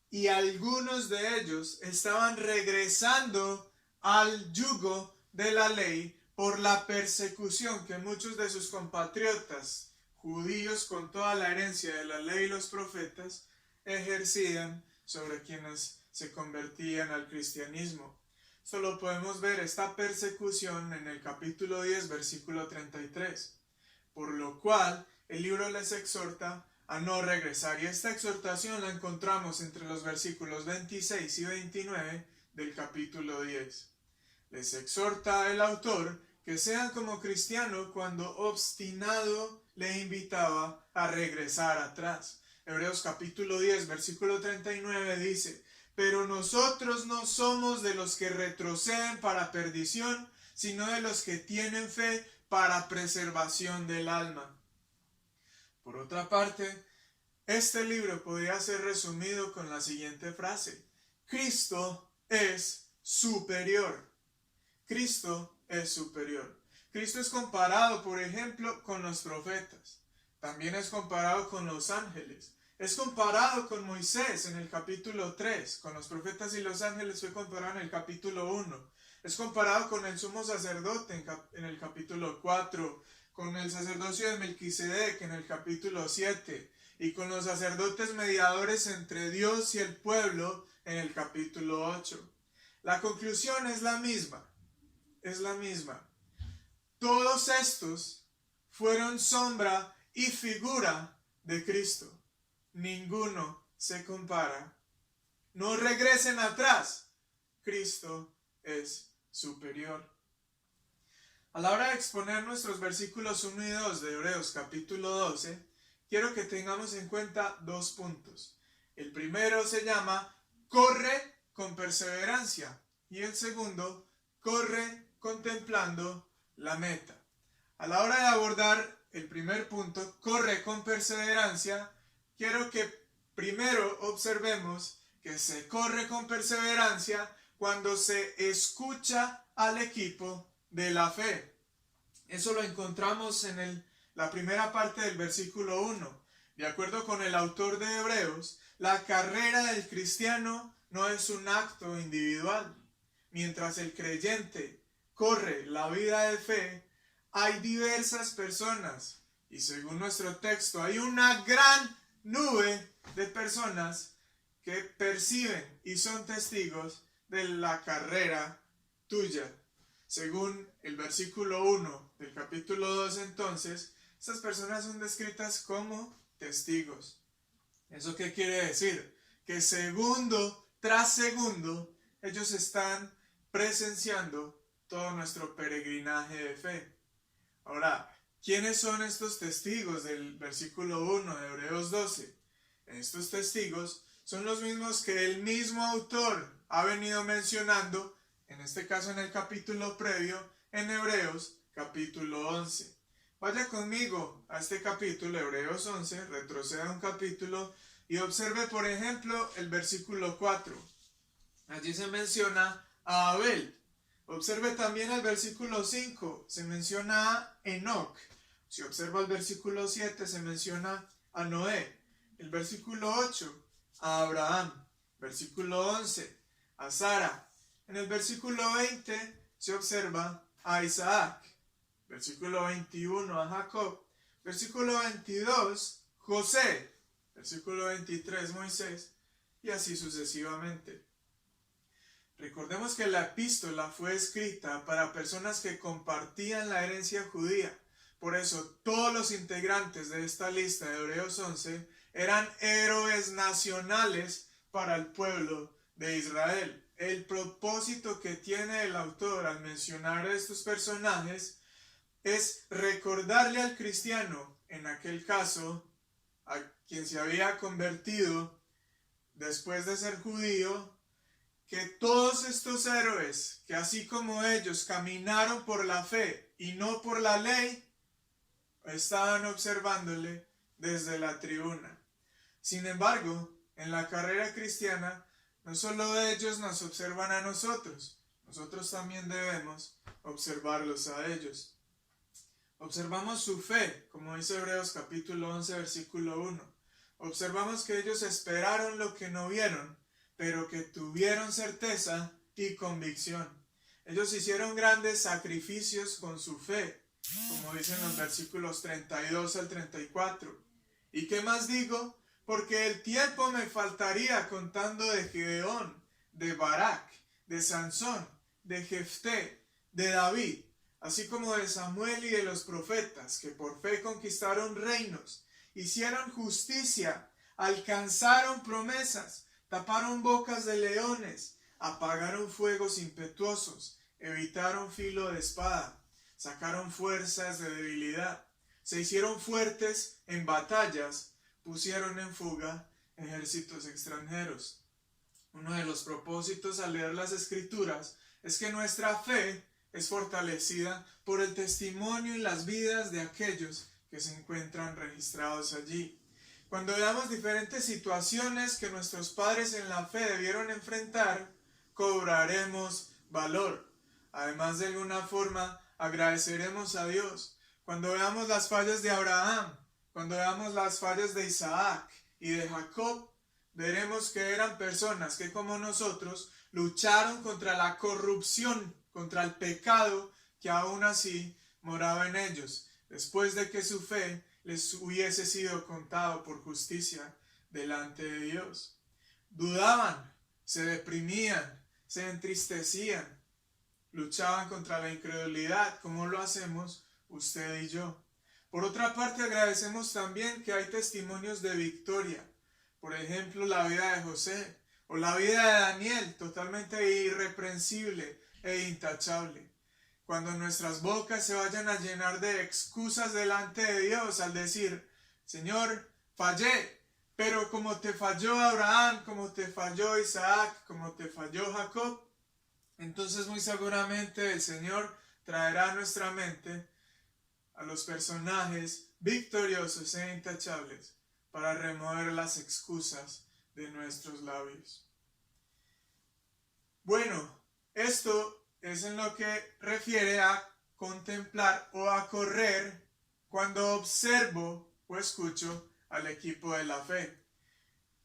y algunos de ellos estaban regresando al yugo de la ley por la persecución que muchos de sus compatriotas judíos con toda la herencia de la ley y los profetas ejercían sobre quienes se convertían al cristianismo. Solo podemos ver esta persecución en el capítulo 10, versículo 33, por lo cual el libro les exhorta a no regresar, y esta exhortación la encontramos entre los versículos 26 y 29 del capítulo 10. Les exhorta el autor que sean como cristiano cuando obstinado le invitaba a regresar atrás. Hebreos capítulo 10, versículo 39 dice: pero nosotros no somos de los que retroceden para perdición, sino de los que tienen fe para preservación del alma. Por otra parte, este libro podría ser resumido con la siguiente frase: Cristo es superior. Cristo es superior. Cristo es comparado, por ejemplo, con los profetas. También es comparado con los ángeles. Es comparado con Moisés en el capítulo 3. Con los profetas y los ángeles fue comparado en el capítulo 1. Es comparado con el sumo sacerdote en el capítulo 4. Con el sacerdocio de Melquisedec en el capítulo 7. Y con los sacerdotes mediadores entre Dios y el pueblo en el capítulo 8. La conclusión es la misma. Es la misma. Todos estos fueron sombra y figura de Cristo. Ninguno se compara. No regresen atrás. Cristo es superior. A la hora de exponer nuestros versículos 1 y 2 de Hebreos capítulo 12, quiero que tengamos en cuenta dos puntos. El primero se llama corre con perseverancia y el segundo corre contemplando la meta. A la hora de abordar el primer punto, corre con perseverancia, quiero que primero observemos que se corre con perseverancia cuando se escucha al equipo de la fe. Eso lo encontramos en la primera parte del versículo 1. De acuerdo con el autor de Hebreos, la carrera del cristiano no es un acto individual. Mientras el creyente corre la vida de fe, hay diversas personas, y según nuestro texto, hay una gran nube de personas que perciben y son testigos de la carrera tuya. Según el versículo 1 del capítulo 2, entonces, estas personas son descritas como testigos. ¿Eso qué quiere decir? Que segundo tras segundo, ellos están presenciando todo nuestro peregrinaje de fe. Ahora, ¿quiénes son estos testigos del versículo 1 de Hebreos 12? Estos testigos son los mismos que el mismo autor ha venido mencionando, en este caso en el capítulo previo, en Hebreos capítulo 11. Vaya conmigo a este capítulo, Hebreos 11, retroceda un capítulo y observe, por ejemplo, el versículo 4. Allí se menciona a Abel. Observe también el versículo 5, se menciona a Enoc. Si observa el versículo 7, se menciona a Noé. El versículo 8, a Abraham. Versículo 11, a Sara. En el versículo 20 se observa a Isaac. Versículo 21, a Jacob. Versículo 22, José. Versículo 23, Moisés. Y así sucesivamente. Recordemos que la epístola fue escrita para personas que compartían la herencia judía. Por eso todos los integrantes de esta lista de Hebreos 11 eran héroes nacionales para el pueblo de Israel. El propósito que tiene el autor al mencionar a estos personajes es recordarle al cristiano, en aquel caso, a quien se había convertido después de ser judío, que todos estos héroes, que así como ellos caminaron por la fe y no por la ley, estaban observándole desde la tribuna. Sin embargo, en la carrera cristiana, no solo ellos nos observan a nosotros también debemos observarlos a ellos. Observamos su fe, como dice Hebreos capítulo 11, versículo 1. Observamos que ellos esperaron lo que no vieron, pero que tuvieron certeza y convicción. Ellos hicieron grandes sacrificios con su fe, como dicen los versículos 32 al 34. ¿Y qué más digo? Porque el tiempo me faltaría contando de Gedeón, de Barak, de Sansón, de Jefté, de David, así como de Samuel y de los profetas, que por fe conquistaron reinos, hicieron justicia, alcanzaron promesas, taparon bocas de leones, apagaron fuegos impetuosos, evitaron filo de espada, sacaron fuerzas de debilidad, se hicieron fuertes en batallas, pusieron en fuga ejércitos extranjeros. Uno de los propósitos al leer las Escrituras es que nuestra fe es fortalecida por el testimonio y las vidas de aquellos que se encuentran registrados allí. Cuando veamos diferentes situaciones que nuestros padres en la fe debieron enfrentar, cobraremos valor. Además, de alguna forma, agradeceremos a Dios. Cuando veamos las fallas de Abraham, cuando veamos las fallas de Isaac y de Jacob, veremos que eran personas que, como nosotros, lucharon contra la corrupción, contra el pecado que aún así moraba en ellos, después de que su fe les hubiese sido contado por justicia delante de Dios. Dudaban, se deprimían, se entristecían, luchaban contra la incredulidad, como lo hacemos usted y yo. Por otra parte, agradecemos también que hay testimonios de victoria. Por ejemplo, la vida de José o la vida de Daniel, totalmente irreprensible e intachable. Cuando nuestras bocas se vayan a llenar de excusas delante de Dios al decir, Señor, fallé, pero como te falló Abraham, como te falló Isaac, como te falló Jacob, entonces muy seguramente el Señor traerá a nuestra mente a los personajes victoriosos e intachables para remover las excusas de nuestros labios. Bueno, esto es en lo que refiere a contemplar o a correr cuando observo o escucho al equipo de la fe.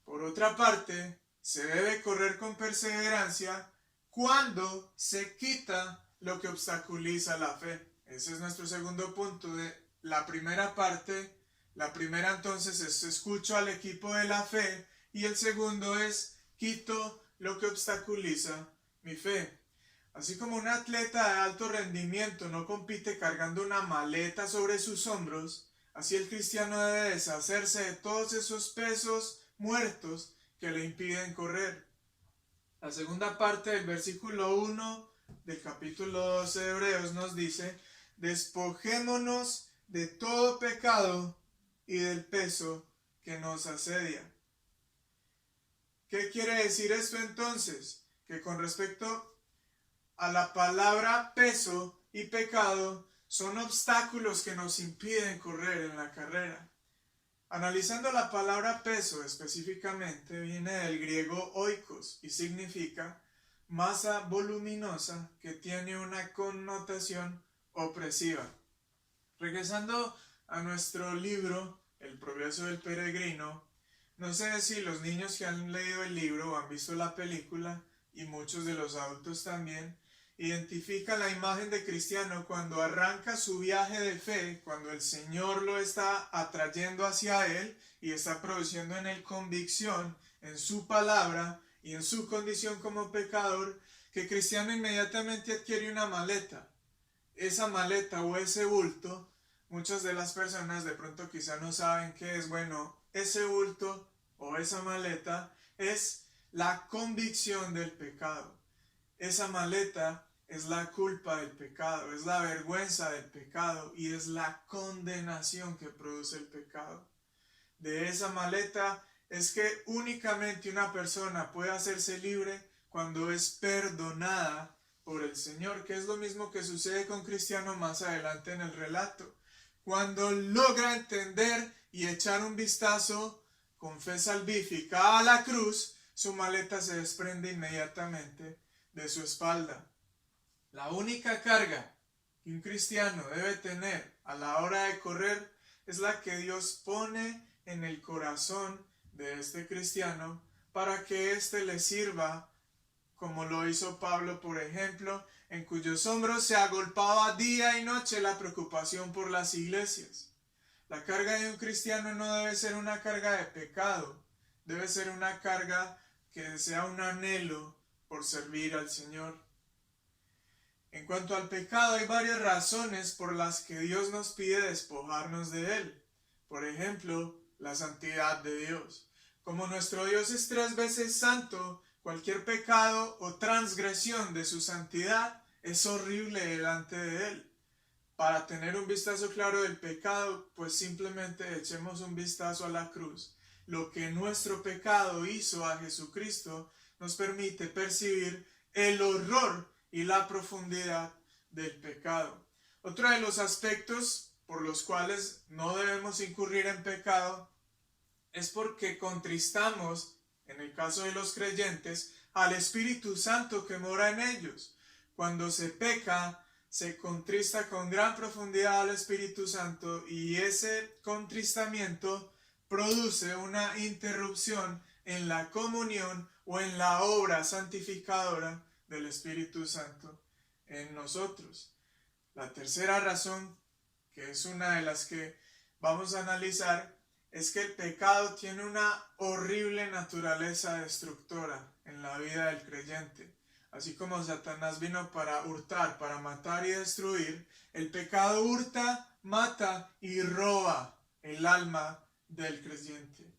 Por otra parte, se debe correr con perseverancia cuando se quita lo que obstaculiza la fe. Ese es nuestro segundo punto de la primera parte. La primera entonces es escucho al equipo de la fe y el segundo es quito lo que obstaculiza mi fe. Así como un atleta de alto rendimiento no compite cargando una maleta sobre sus hombros, así el cristiano debe deshacerse de todos esos pesos muertos que le impiden correr. La segunda parte del versículo 1 del capítulo 12 de Hebreos nos dice: despojémonos de todo pecado y del peso que nos asedia. ¿Qué quiere decir esto entonces? Que con respecto a la palabra peso y pecado, son obstáculos que nos impiden correr en la carrera. Analizando la palabra peso específicamente, viene del griego oikos y significa masa voluminosa que tiene una connotación opresiva. Regresando a nuestro libro, El progreso del peregrino, no sé si los niños que han leído el libro o han visto la película, y muchos de los adultos también, identifican la imagen de Cristiano cuando arranca su viaje de fe, cuando el Señor lo está atrayendo hacia él y está produciendo en él convicción en su palabra y en su condición como pecador, que Cristiano inmediatamente adquiere una maleta. Esa maleta o ese bulto, muchas de las personas de pronto quizá no saben qué es. Bueno, ese bulto o esa maleta es la convicción del pecado. Esa maleta es la culpa del pecado, es la vergüenza del pecado y es la condenación que produce el pecado. De esa maleta es que únicamente una persona puede hacerse libre cuando es perdonada por el Señor, que es lo mismo que sucede con Cristiano más adelante en el relato. Cuando logra entender y echar un vistazo con fe salvífica a la cruz, su maleta se desprende inmediatamente de su espalda. La única carga que un cristiano debe tener a la hora de correr es la que Dios pone en el corazón de este cristiano para que éste le sirva, como lo hizo Pablo, por ejemplo, en cuyos hombros se agolpaba día y noche la preocupación por las iglesias. La carga de un cristiano no debe ser una carga de pecado, debe ser una carga que sea un anhelo por servir al Señor. En cuanto al pecado, hay varias razones por las que Dios nos pide despojarnos de él. Por ejemplo, la santidad de Dios. Como nuestro Dios es 3 veces santo, cualquier pecado o transgresión de su santidad es horrible delante de él. Para tener un vistazo claro del pecado, pues simplemente echemos un vistazo a la cruz. Lo que nuestro pecado hizo a Jesucristo nos permite percibir el horror y la profundidad del pecado. Otro de los aspectos por los cuales no debemos incurrir en pecado es porque contristamos, en el caso de los creyentes, al Espíritu Santo que mora en ellos. Cuando se peca, se contrista con gran profundidad al Espíritu Santo y ese contristamiento produce una interrupción en la comunión o en la obra santificadora del Espíritu Santo en nosotros. La tercera razón, que es una de las que vamos a analizar, es que el pecado tiene una horrible naturaleza destructora en la vida del creyente. Así como Satanás vino para hurtar, para matar y destruir, el pecado hurta, mata y roba el alma del creyente.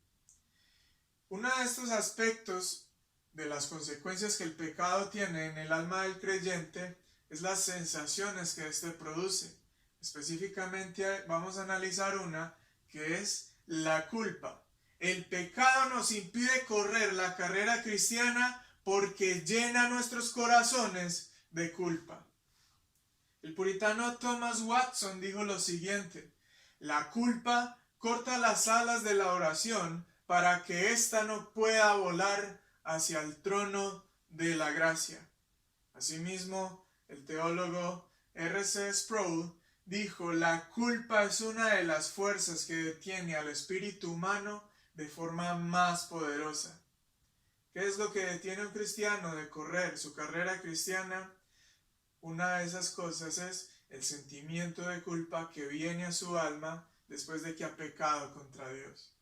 Uno de estos aspectos de las consecuencias que el pecado tiene en el alma del creyente es las sensaciones que éste produce. Específicamente vamos a analizar una que es la culpa. El pecado nos impide correr la carrera cristiana porque llena nuestros corazones de culpa. El puritano Thomas Watson dijo lo siguiente: la culpa corta las alas de la oración para que ésta no pueda volar hacia el trono de la gracia. Asimismo, el teólogo R.C. Sproul dijo: la culpa es una de las fuerzas que detiene al espíritu humano de forma más poderosa. ¿Qué es lo que detiene a un cristiano de correr su carrera cristiana? Una de esas cosas es el sentimiento de culpa que viene a su alma después de que ha pecado contra Dios.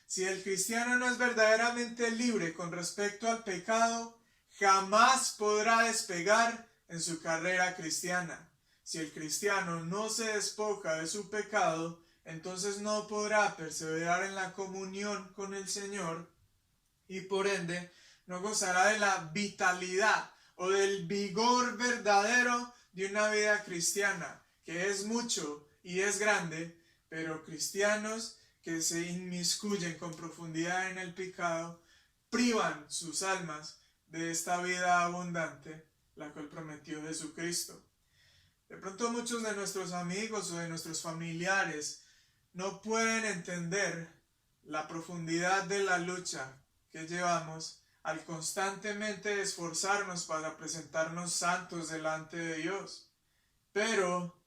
Si el cristiano no es verdaderamente libre con respecto al pecado, jamás podrá despegar en su carrera cristiana. Si el cristiano no se despoja de su pecado, entonces no podrá perseverar en la comunión con el Señor y por ende no gozará de la vitalidad o del vigor verdadero de una vida cristiana, que es mucho y es grande, pero cristianos que se inmiscuyen con profundidad en el pecado, privan sus almas de esta vida abundante, la cual prometió Jesucristo. De pronto muchos de nuestros amigos o de nuestros familiares no pueden entender la profundidad de la lucha que llevamos al constantemente esforzarnos para presentarnos santos delante de Dios. Pero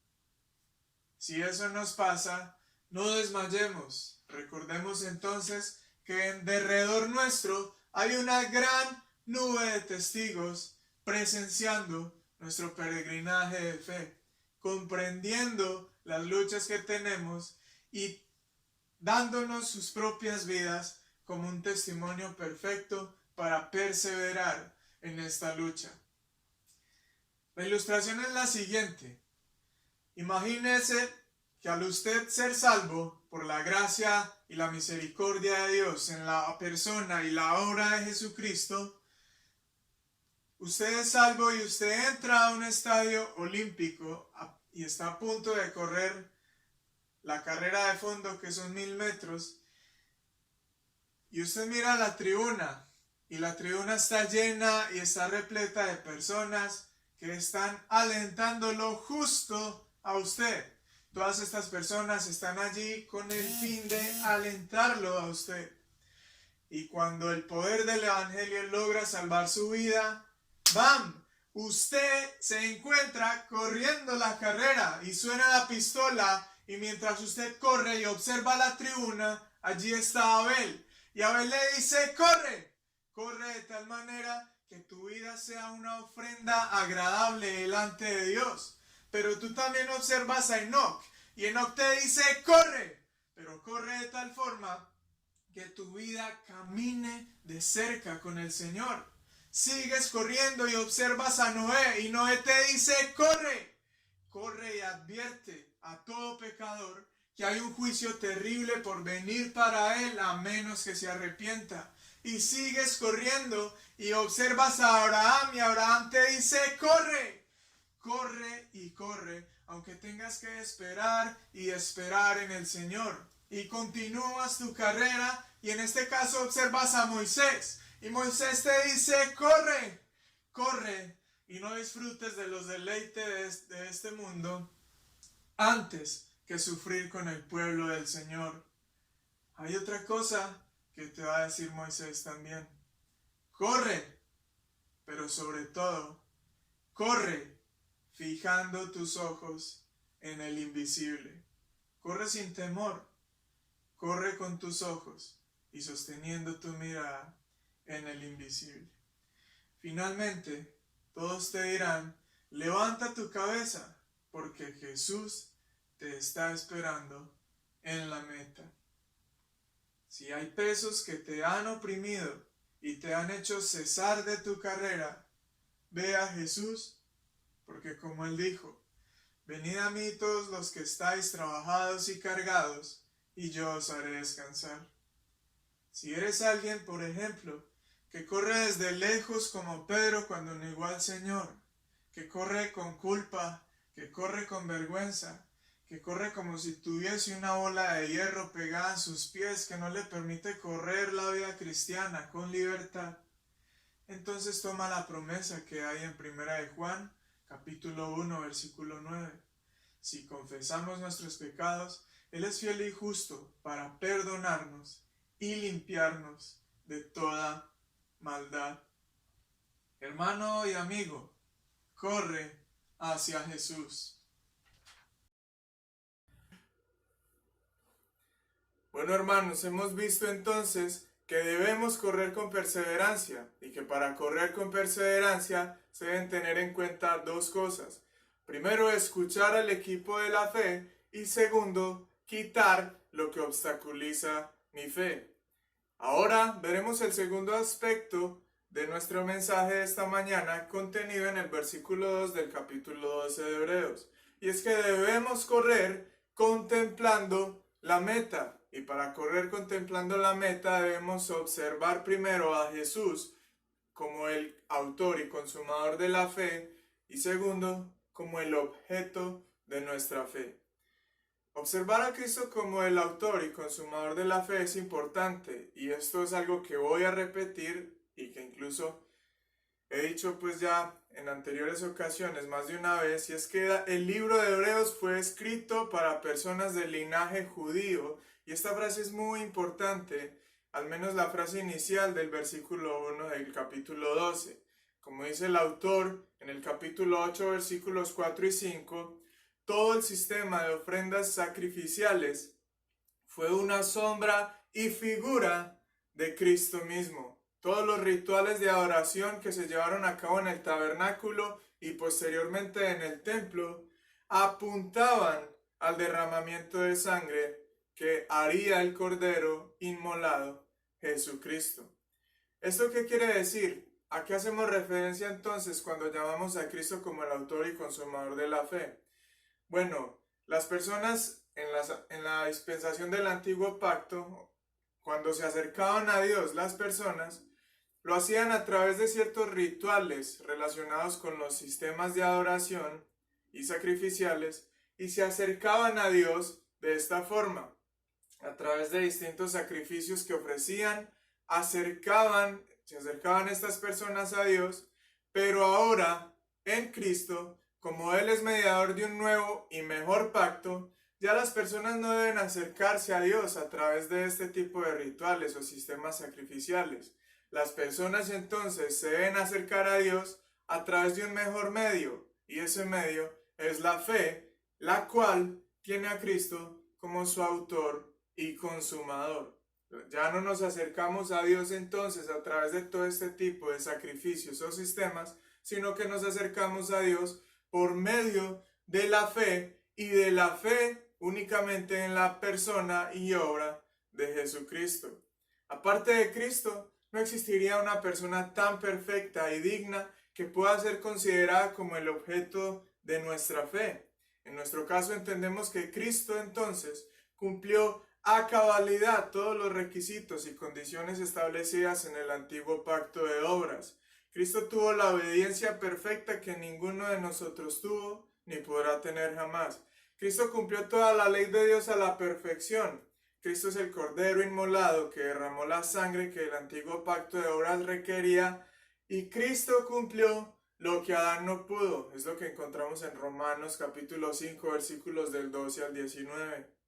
si eso nos pasa, no desmayemos. Recordemos entonces que en derredor nuestro hay una gran nube de testigos presenciando nuestro peregrinaje de fe, comprendiendo las luchas que tenemos y dándonos sus propias vidas como un testimonio perfecto para perseverar en esta lucha. La ilustración es la siguiente. Imagínese que al usted ser salvo por la gracia y la misericordia de Dios en la persona y la obra de Jesucristo, usted es salvo y usted entra a un estadio olímpico y está a punto de correr la carrera de fondo, que son 1000 metros, y usted mira la tribuna y la tribuna está llena y está repleta de personas que están alentándolo justo a usted. Todas estas personas están allí con el fin de alentarlo a usted. Y cuando el poder del evangelio logra salvar su vida, ¡bam! Usted se encuentra corriendo la carrera y suena la pistola, y mientras usted corre y observa la tribuna, allí está Abel. Y Abel le dice, ¡corre! Corre de tal manera que tu vida sea una ofrenda agradable delante de Dios. Pero tú también observas a Enoc, y Enoc te dice, ¡corre! Pero corre de tal forma que tu vida camine de cerca con el Señor. Sigues corriendo y observas a Noé, y Noé te dice, ¡corre! Corre y advierte a todo pecador que hay un juicio terrible por venir para él a menos que se arrepienta. Y sigues corriendo y observas a Abraham, y Abraham te dice, ¡corre! Corre y corre, aunque tengas que esperar y esperar en el Señor. Y continúas tu carrera, y en este caso observas a Moisés. Y Moisés te dice, corre, corre, y no disfrutes de los deleites de este mundo antes que sufrir con el pueblo del Señor. Hay otra cosa que te va a decir Moisés también. Corre, pero sobre todo, corre fijando tus ojos en el invisible. Corre sin temor, corre con tus ojos y sosteniendo tu mirada en el invisible. Finalmente, todos te dirán, levanta tu cabeza, porque Jesús te está esperando en la meta. Si hay pesos que te han oprimido y te han hecho cesar de tu carrera, ve a Jesús, porque como Él dijo, venid a mí todos los que estáis trabajados y cargados, y yo os haré descansar. Si eres alguien, por ejemplo, que corre desde lejos como Pedro cuando negó al Señor, que corre con culpa, que corre con vergüenza, que corre como si tuviese una bola de hierro pegada en sus pies que no le permite correr la vida cristiana con libertad, entonces toma la promesa que hay en 1 de Juan, capítulo 1, versículo 9. Si confesamos nuestros pecados, Él es fiel y justo para perdonarnos y limpiarnos de toda maldad. Hermano y amigo, corre hacia Jesús. Bueno, hermanos, hemos visto entonces que debemos correr con perseverancia y que para correr con perseverancia se deben tener en cuenta dos cosas. Primero, escuchar al equipo de la fe, y segundo, quitar lo que obstaculiza mi fe. Ahora veremos el segundo aspecto de nuestro mensaje de esta mañana, contenido en el versículo 2 del capítulo 12 de Hebreos. Y es que debemos correr contemplando la meta. Y para correr contemplando la meta debemos observar primero a Jesús como el autor y consumador de la fe, y segundo, como el objeto de nuestra fe. Observar a Cristo como el autor y consumador de la fe es importante, y esto es algo que voy a repetir y que incluso he dicho pues ya en anteriores ocasiones más de una vez, y es que el libro de Hebreos fue escrito para personas del linaje judío, y esta frase es muy importante, al menos la frase inicial del versículo 1 del capítulo 12. Como dice el autor en el capítulo 8 versículos 4 y 5, todo el sistema de ofrendas sacrificiales fue una sombra y figura de Cristo mismo. Todos los rituales de adoración que se llevaron a cabo en el tabernáculo y posteriormente en el templo apuntaban al derramamiento de sangre que haría el Cordero inmolado, Jesucristo. ¿Esto qué quiere decir? ¿A qué hacemos referencia entonces cuando llamamos a Cristo como el autor y consumador de la fe? Bueno, las personas en la dispensación del antiguo pacto, cuando se acercaban a Dios, las personas lo hacían a través de ciertos rituales relacionados con los sistemas de adoración y sacrificiales, y se acercaban a Dios de esta forma, a través de distintos sacrificios que ofrecían, se acercaban estas personas a Dios, pero ahora en Cristo, como Él es mediador de un nuevo y mejor pacto, ya las personas no deben acercarse a Dios a través de este tipo de rituales o sistemas sacrificiales. Las personas entonces se deben acercar a Dios a través de un mejor medio, y ese medio es la fe, la cual tiene a Cristo como su autor y consumador. Ya no nos acercamos a Dios entonces a través de todo este tipo de sacrificios o sistemas, sino que nos acercamos a Dios por medio de la fe, y de la fe únicamente en la persona y obra de Jesucristo. Aparte de Cristo, no existiría una persona tan perfecta y digna que pueda ser considerada como el objeto de nuestra fe. En nuestro caso entendemos que Cristo entonces cumplió a cabalidad todos los requisitos y condiciones establecidas en el antiguo pacto de obras. Cristo tuvo la obediencia perfecta que ninguno de nosotros tuvo ni podrá tener jamás. Cristo cumplió toda la ley de Dios a la perfección. Cristo es el Cordero inmolado que derramó la sangre que el antiguo pacto de obras requería, y Cristo cumplió lo que Adán no pudo. Es lo que encontramos en Romanos capítulo 5 versículos del 12 al 19.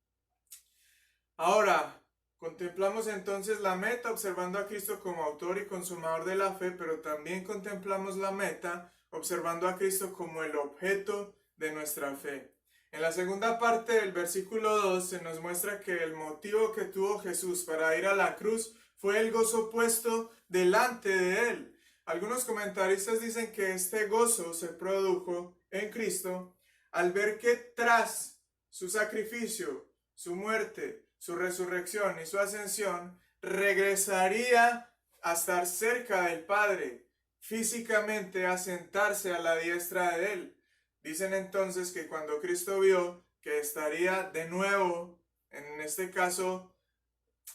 Ahora, contemplamos entonces la meta observando a Cristo como autor y consumador de la fe, pero también contemplamos la meta observando a Cristo como el objeto de nuestra fe. En la segunda parte del versículo 2 se nos muestra que el motivo que tuvo Jesús para ir a la cruz fue el gozo puesto delante de él. Algunos comentaristas dicen que este gozo se produjo en Cristo al ver que tras su sacrificio, su muerte, su resurrección y su ascensión, regresaría a estar cerca del Padre, físicamente a sentarse a la diestra de él. Dicen entonces que cuando Cristo vio que estaría de nuevo, en este caso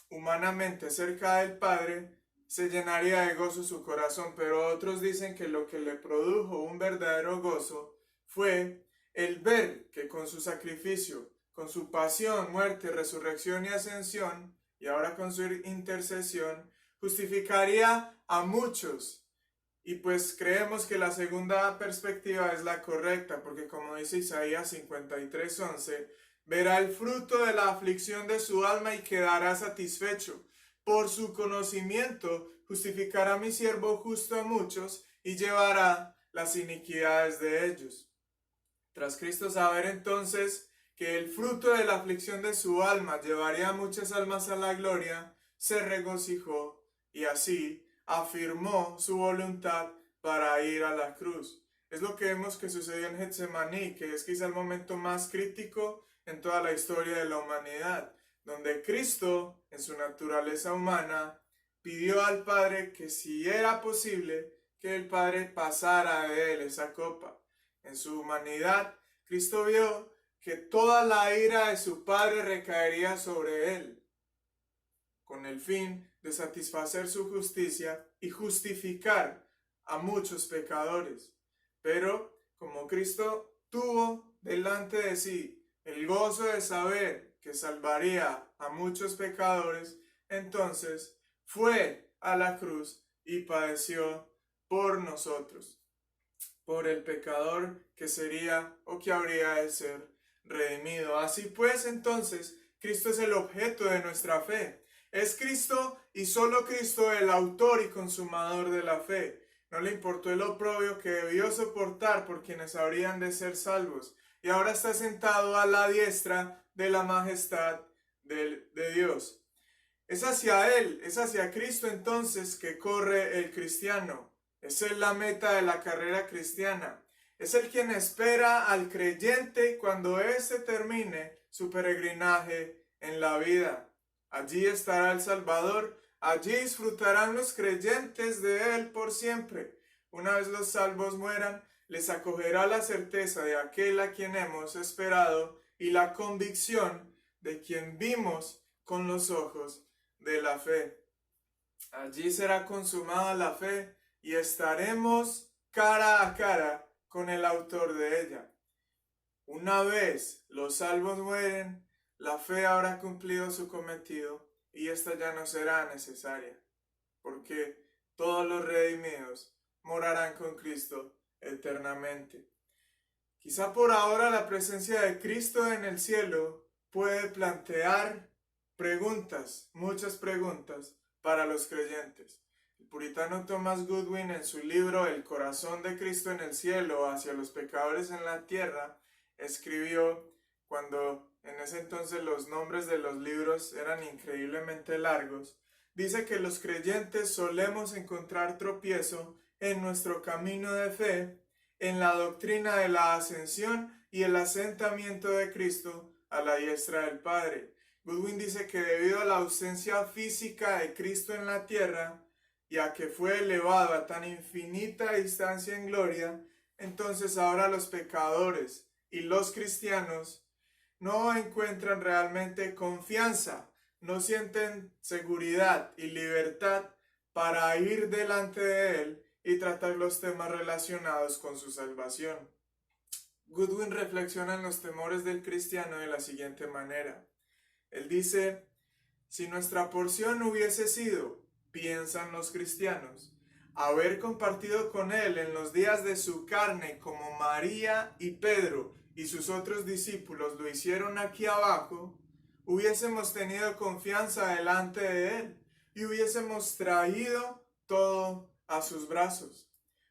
humanamente cerca del Padre, se llenaría de gozo su corazón, pero otros dicen que lo que le produjo un verdadero gozo fue el ver que con su sacrificio, con su pasión, muerte, resurrección y ascensión, y ahora con su intercesión, justificaría a muchos. Y pues creemos que la segunda perspectiva es la correcta, porque como dice Isaías 53:11, verá el fruto de la aflicción de su alma y quedará satisfecho. Por su conocimiento justificará a mi siervo justo a muchos y llevará las iniquidades de ellos. Tras Cristo saber entonces que el fruto de la aflicción de su alma llevaría a muchas almas a la gloria, se regocijó y así afirmó su voluntad para ir a la cruz. Es lo que vemos que sucedió en Getsemaní, que es quizá el momento más crítico en toda la historia de la humanidad, donde Cristo, en su naturaleza humana, pidió al Padre que si era posible, que el Padre pasara de él esa copa. En su humanidad, Cristo vio que toda la ira de su Padre recaería sobre él, con el fin de satisfacer su justicia y justificar a muchos pecadores. Pero como Cristo tuvo delante de sí el gozo de saber que salvaría a muchos pecadores, entonces fue a la cruz y padeció por nosotros, por el pecador que sería o que habría de ser redimido. Así pues, entonces, Cristo es el objeto de nuestra fe. Es Cristo y solo Cristo el autor y consumador de la fe. No le importó el oprobio que debió soportar por quienes habrían de ser salvos. Y ahora está sentado a la diestra de la majestad de Dios. Es hacia Él, es hacia Cristo entonces que corre el cristiano. Esa es la meta de la carrera cristiana. Es el quien espera al creyente cuando éste termine su peregrinaje en la vida. Allí estará el Salvador, allí disfrutarán los creyentes de Él por siempre. Una vez los salvos mueran, les acogerá la certeza de aquel a quien hemos esperado y la convicción de quien vimos con los ojos de la fe. Allí será consumada la fe y estaremos cara a cara con el autor de ella. Una vez los salvos mueren, la fe habrá cumplido su cometido y esta ya no será necesaria, porque todos los redimidos morarán con Cristo eternamente. Quizá por ahora la presencia de Cristo en el cielo puede plantear preguntas, muchas preguntas para los creyentes. El puritano Thomas Goodwin en su libro El corazón de Cristo en el cielo hacia los pecadores en la tierra escribió, cuando en ese entonces los nombres de los libros eran increíblemente largos, dice que los creyentes solemos encontrar tropiezo en nuestro camino de fe, en la doctrina de la ascensión y el asentamiento de Cristo a la diestra del Padre. Goodwin dice que debido a la ausencia física de Cristo en la tierra y a que fue elevado a tan infinita distancia en gloria, entonces ahora los pecadores y los cristianos no encuentran realmente confianza, no sienten seguridad y libertad para ir delante de Él y tratar los temas relacionados con su salvación. Goodwin reflexiona en los temores del cristiano de la siguiente manera. Él dice, si nuestra porción hubiese sido, piensan los cristianos, haber compartido con Él en los días de su carne como María y Pedro y sus otros discípulos lo hicieron aquí abajo, hubiésemos tenido confianza delante de Él y hubiésemos traído todo a sus brazos,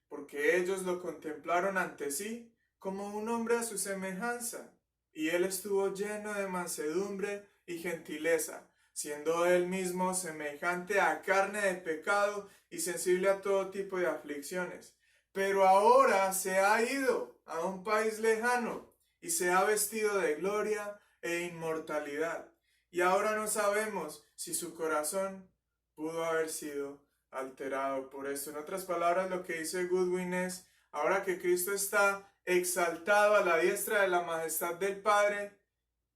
porque ellos lo contemplaron ante sí como un hombre a su semejanza, y Él estuvo lleno de mansedumbre y gentileza, siendo Él mismo semejante a carne de pecado y sensible a todo tipo de aflicciones. Pero ahora se ha ido a un país lejano y se ha vestido de gloria e inmortalidad. Y ahora no sabemos si su corazón pudo haber sido alterado por esto. En otras palabras, lo que dice Goodwin es, ahora que Cristo está exaltado a la diestra de la majestad del Padre,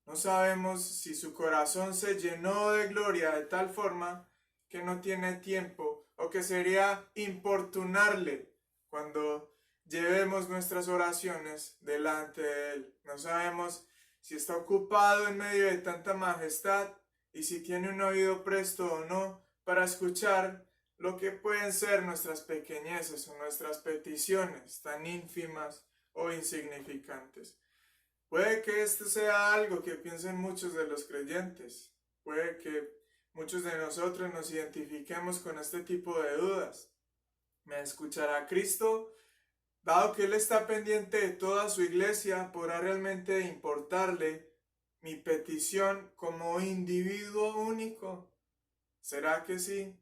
no sabemos si su corazón se llenó de gloria de tal forma que no tiene tiempo o que sería importunarle cuando llevemos nuestras oraciones delante de Él. No sabemos si está ocupado en medio de tanta majestad y si tiene un oído presto o no para escuchar lo que pueden ser nuestras pequeñeces o nuestras peticiones tan ínfimas o insignificantes. Puede que esto sea algo que piensen muchos de los creyentes. Puede que muchos de nosotros nos identifiquemos con este tipo de dudas. ¿Me escuchará Cristo? Dado que Él está pendiente de toda su iglesia, ¿podrá realmente importarle mi petición como individuo único? ¿Será que sí?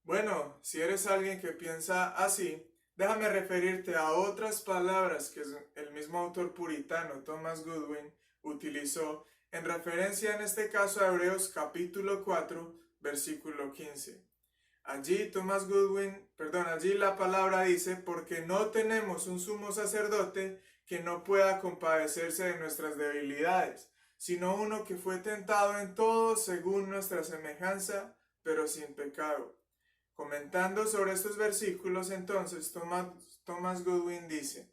Bueno, si eres alguien que piensa así, déjame referirte a otras palabras que el mismo autor puritano Thomas Goodwin utilizó en referencia en este caso a Hebreos capítulo 4, versículo 15. Allí la palabra dice, porque no tenemos un sumo sacerdote que no pueda compadecerse de nuestras debilidades, sino uno que fue tentado en todo según nuestra semejanza, pero sin pecado. Comentando sobre estos versículos, entonces, Thomas Goodwin dice,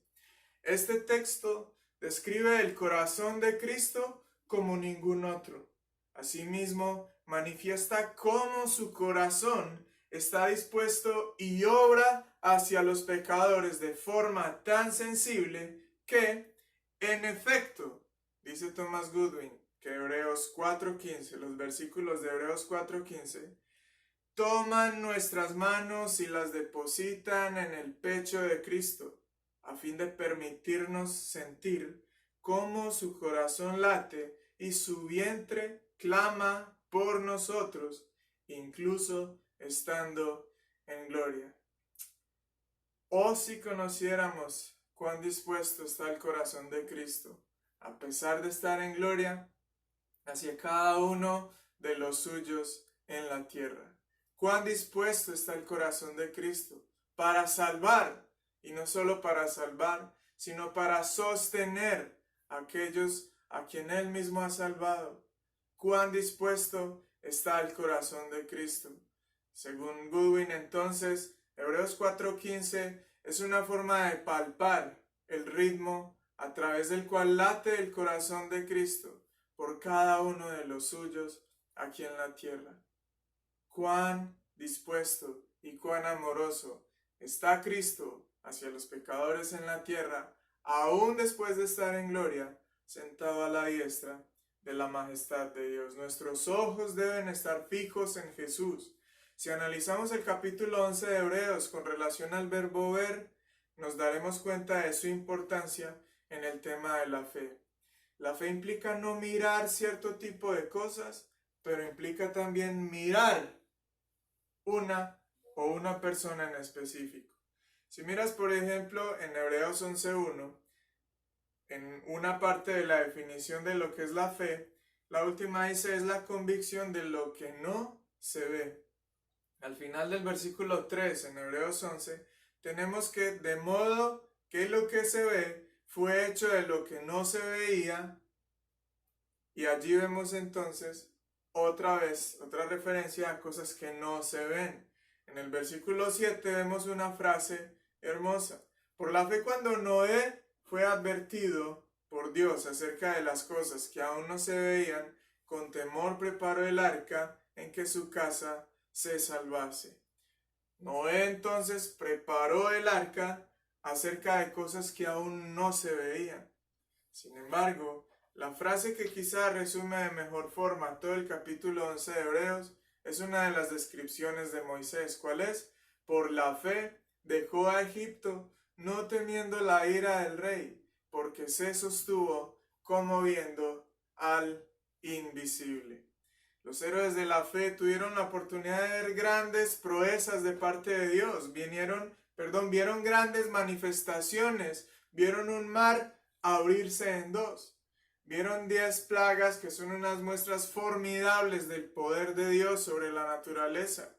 este texto describe el corazón de Cristo como ningún otro. Asimismo, manifiesta cómo su corazón está dispuesto y obra hacia los pecadores de forma tan sensible que, en efecto, dice Thomas Goodwin, que Hebreos 4:15, los versículos de Hebreos 4:15, toman nuestras manos y las depositan en el pecho de Cristo, a fin de permitirnos sentir cómo su corazón late y su vientre clama por nosotros, incluso estando en gloria. Oh, si conociéramos cuán dispuesto está el corazón de Cristo, a pesar de estar en gloria, hacia cada uno de los suyos en la tierra. Cuán dispuesto está el corazón de Cristo para salvar, y no solo para salvar, sino para sostener a aquellos a quien Él mismo ha salvado. Cuán dispuesto está el corazón de Cristo. Según Goodwin, entonces, Hebreos 4:15 es una forma de palpar el ritmo a través del cual late el corazón de Cristo por cada uno de los suyos aquí en la tierra. Cuán dispuesto y cuán amoroso está Cristo hacia los pecadores en la tierra, aún después de estar en gloria, sentado a la diestra de la majestad de Dios. Nuestros ojos deben estar fijos en Jesús. Si analizamos el capítulo 11 de Hebreos con relación al verbo ver, nos daremos cuenta de su importancia en el tema de la fe. La fe implica no mirar cierto tipo de cosas, pero implica también mirar una o una persona en específico. Si miras, por ejemplo, en Hebreos 11:1, en una parte de la definición de lo que es la fe, la última dice es la convicción de lo que no se ve. Al final del versículo 3 en Hebreos 11, tenemos que de modo que lo que se ve fue hecho de lo que no se veía, y allí vemos entonces otra vez, otra referencia a cosas que no se ven. En el versículo 7 vemos una frase hermosa. Por la fe cuando Noé fue advertido por Dios acerca de las cosas que aún no se veían, con temor preparó el arca en que su casa se salvase. Noé entonces preparó el arca acerca de cosas que aún no se veían. Sin embargo, la frase que quizá resume de mejor forma todo el capítulo 11 de Hebreos es una de las descripciones de Moisés. ¿Cuál es? Por la fe dejó a Egipto, no temiendo la ira del rey, porque se sostuvo como viendo al invisible. Los héroes de la fe tuvieron la oportunidad de ver grandes proezas de parte de Dios. Vieron grandes manifestaciones, vieron un mar abrirse en dos. Vieron 10 plagas que son unas muestras formidables del poder de Dios sobre la naturaleza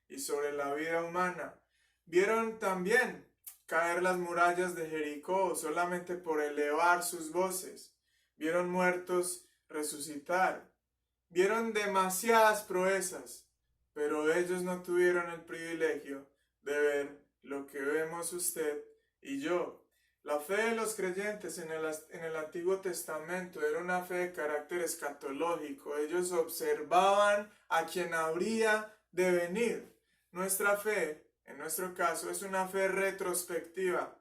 y sobre la vida humana. Vieron también caer las murallas de Jericó solamente por elevar sus voces. Vieron muertos resucitar. Vieron demasiadas proezas, pero ellos no tuvieron el privilegio de ver lo que vemos usted y yo. La fe de los creyentes en el Antiguo Testamento era una fe de carácter escatológico. Ellos observaban a quien habría de venir. Nuestra fe, en nuestro caso, es una fe retrospectiva.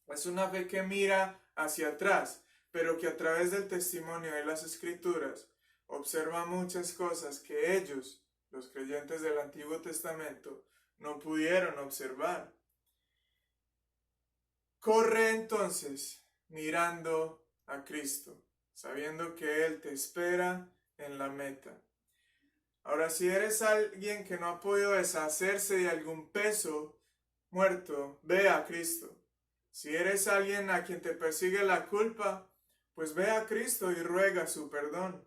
Es una fe que mira hacia atrás, pero que a través del testimonio de las Escrituras observa muchas cosas que ellos, los creyentes del Antiguo Testamento, no pudieron observar. Corre entonces mirando a Cristo, sabiendo que Él te espera en la meta. Ahora, si eres alguien que no ha podido deshacerse de algún peso muerto, ve a Cristo. Si eres alguien a quien te persigue la culpa, pues ve a Cristo y ruega su perdón.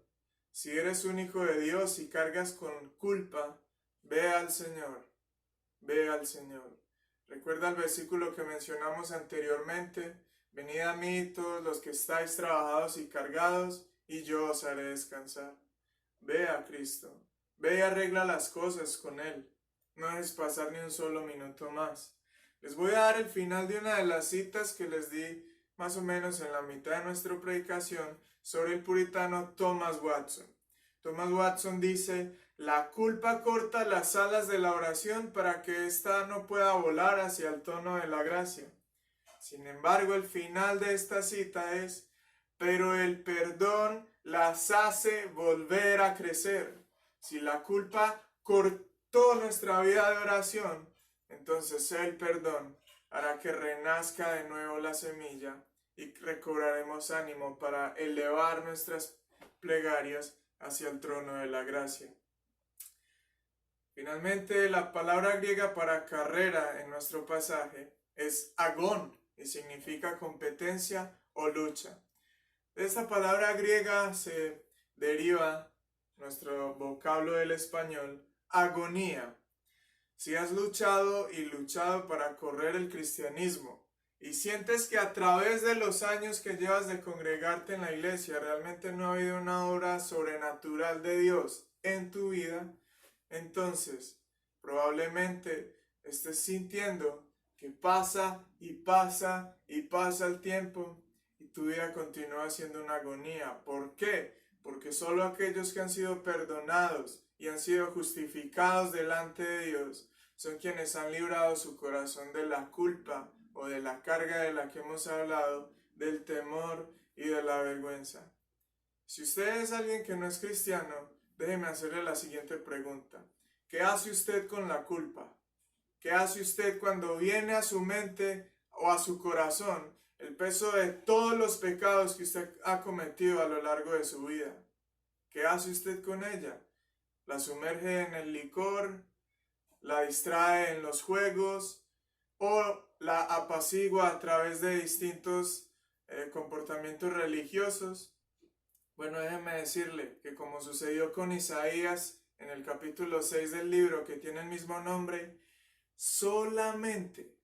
Si eres un hijo de Dios y cargas con culpa, ve al Señor. Ve al Señor. Recuerda el versículo que mencionamos anteriormente. Venid a mí todos los que estáis trabajados y cargados, y yo os haré descansar. Ve a Cristo. Ve y arregla las cosas con Él. no dejes pasar ni un solo minuto más. Les voy a dar el final de una de las citas que les di más o menos en la mitad de nuestra predicación sobre el puritano Thomas Watson. Thomas Watson dice: la culpa corta las alas de la oración para que ésta no pueda volar hacia el tono de la gracia. Sin embargo, el final de esta cita es: pero el perdón las hace volver a crecer. Si la culpa cortó nuestra vida de oración, entonces el perdón hará que renazca de nuevo la semilla y recobraremos ánimo para elevar nuestras plegarias hacia el trono de la gracia. Finalmente, la palabra griega para carrera en nuestro pasaje es agón y significa competencia o lucha. De esta palabra griega se deriva nuestro vocablo del español, agonía. Si has luchado y luchado para correr el cristianismo y sientes que a través de los años que llevas de congregarte en la iglesia realmente no ha habido una obra sobrenatural de Dios en tu vida, entonces probablemente estés sintiendo que pasa y pasa y pasa el tiempo y tu vida continúa siendo una agonía. ¿Por qué? Porque solo aquellos que han sido perdonados y han sido justificados delante de Dios son quienes han librado su corazón de la culpa o de la carga de la que hemos hablado, del temor y de la vergüenza. Si usted es alguien que no es cristiano, déjeme hacerle la siguiente pregunta. ¿Qué hace usted con la culpa? ¿Qué hace usted cuando viene a su mente o a su corazón el peso de todos los pecados que usted ha cometido a lo largo de su vida? ¿Qué hace usted con ella? ¿La sumerge en el licor? ¿La distrae en los juegos? ¿O la apacigua a través de distintos comportamientos religiosos? Bueno, déjeme decirle que como sucedió con Isaías en el capítulo 6 del libro que tiene el mismo nombre, solamente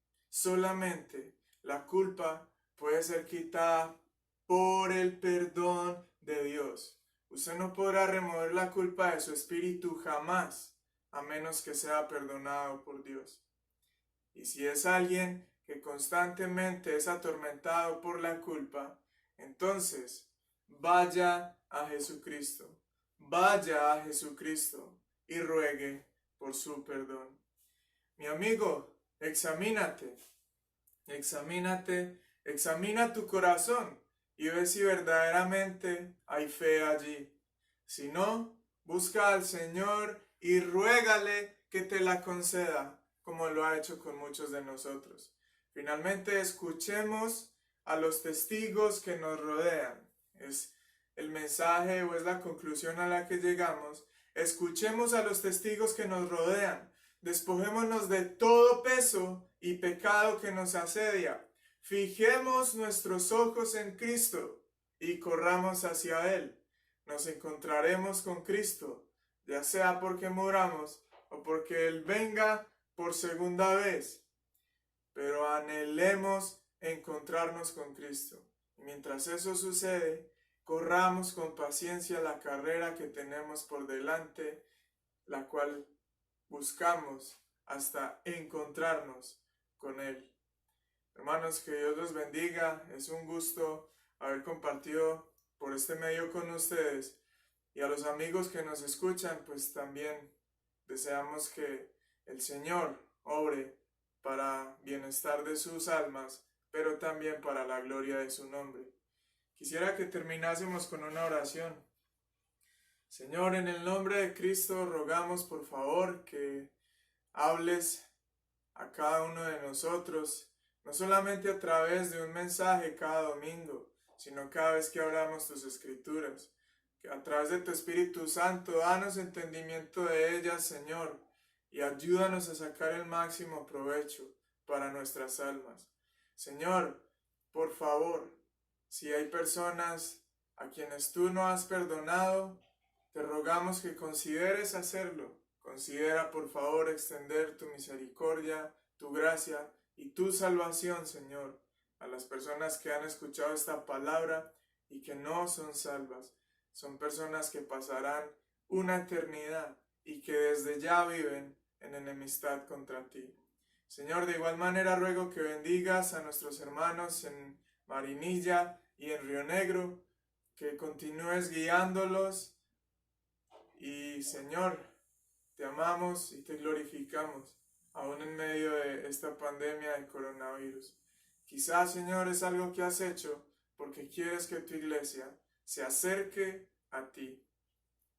la culpa puede ser quitada por el perdón de Dios. Usted no podrá remover la culpa de su espíritu jamás, a menos que sea perdonado por Dios. Y si es alguien que constantemente es atormentado por la culpa, entonces vaya a Jesucristo y ruegue por su perdón. Mi amigo, examina tu corazón y ve si verdaderamente hay fe allí. Si no, busca al Señor y ruégale que te la conceda, como lo ha hecho con muchos de nosotros. Finalmente, escuchemos a los testigos que nos rodean. Es el mensaje o es la conclusión a la que llegamos. Escuchemos a los testigos que nos rodean. Despojémonos de todo peso y pecado que nos asedia. Fijemos nuestros ojos en Cristo y corramos hacia Él. Nos encontraremos con Cristo, ya sea porque muramos o porque Él venga por segunda vez. Pero anhelemos encontrarnos con Cristo. Y mientras eso sucede, corramos con paciencia la carrera que tenemos por delante, la cual buscamos hasta encontrarnos con Él. Hermanos, que Dios los bendiga. Es un gusto haber compartido por este medio con ustedes. Y a los amigos que nos escuchan, pues también deseamos que el Señor obre para bienestar de sus almas, pero también para la gloria de su nombre. Quisiera que terminásemos con una oración. Señor, en el nombre de Cristo rogamos por favor que hables a cada uno de nosotros, no solamente a través de un mensaje cada domingo, sino cada vez que hablamos tus escrituras, que a través de tu Espíritu Santo danos entendimiento de ellas, Señor, y ayúdanos a sacar el máximo provecho para nuestras almas. Señor, por favor, si hay personas a quienes tú no has perdonado, te rogamos que consideres hacerlo. Considera, por favor, extender tu misericordia, tu gracia y tu salvación, Señor, a las personas que han escuchado esta palabra y que no son salvas. Son personas que pasarán una eternidad y que desde ya viven en enemistad contra ti. Señor, de igual manera ruego que bendigas a nuestros hermanos en Marinilla y en Río Negro, que continúes guiándolos y, Señor, te amamos y te glorificamos, aún en medio de esta pandemia de coronavirus. Quizás, Señor, es algo que has hecho porque quieres que tu iglesia se acerque a ti.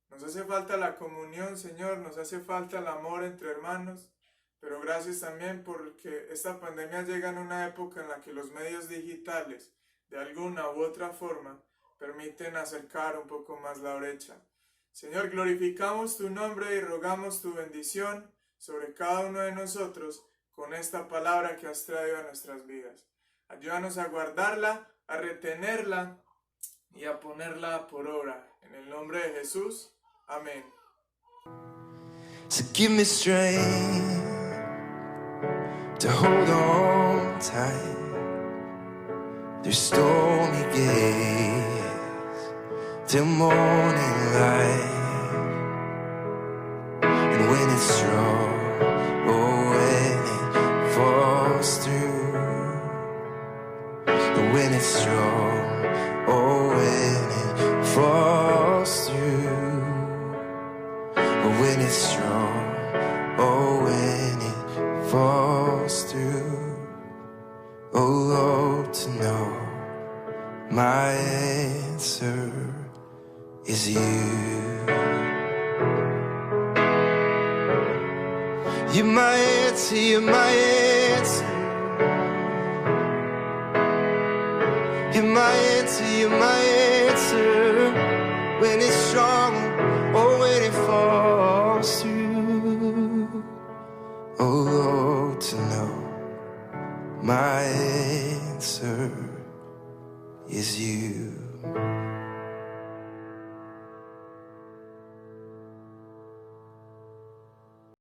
Nos hace falta la comunión, Señor, nos hace falta el amor entre hermanos, pero gracias también porque esta pandemia llega en una época en la que los medios digitales, de alguna u otra forma, permiten acercar un poco más la brecha. Señor, glorificamos tu nombre y rogamos tu bendición sobre cada uno de nosotros con esta palabra que has traído a nuestras vidas. Ayúdanos a guardarla, a retenerla y a ponerla por obra. En el nombre de Jesús, amén. So give me strength to hold on tight through stormy gates till morning light. And when it's strong, oh, when it falls through. And when it's strong, oh, when it falls through. When it's strong, oh, when it falls through. Oh Lord, to know my answer is you. You're my answer, you're my answer. You're my answer, you're my answer. When it's strong, oh, when it falls through. Oh Lord, to know my answer is you.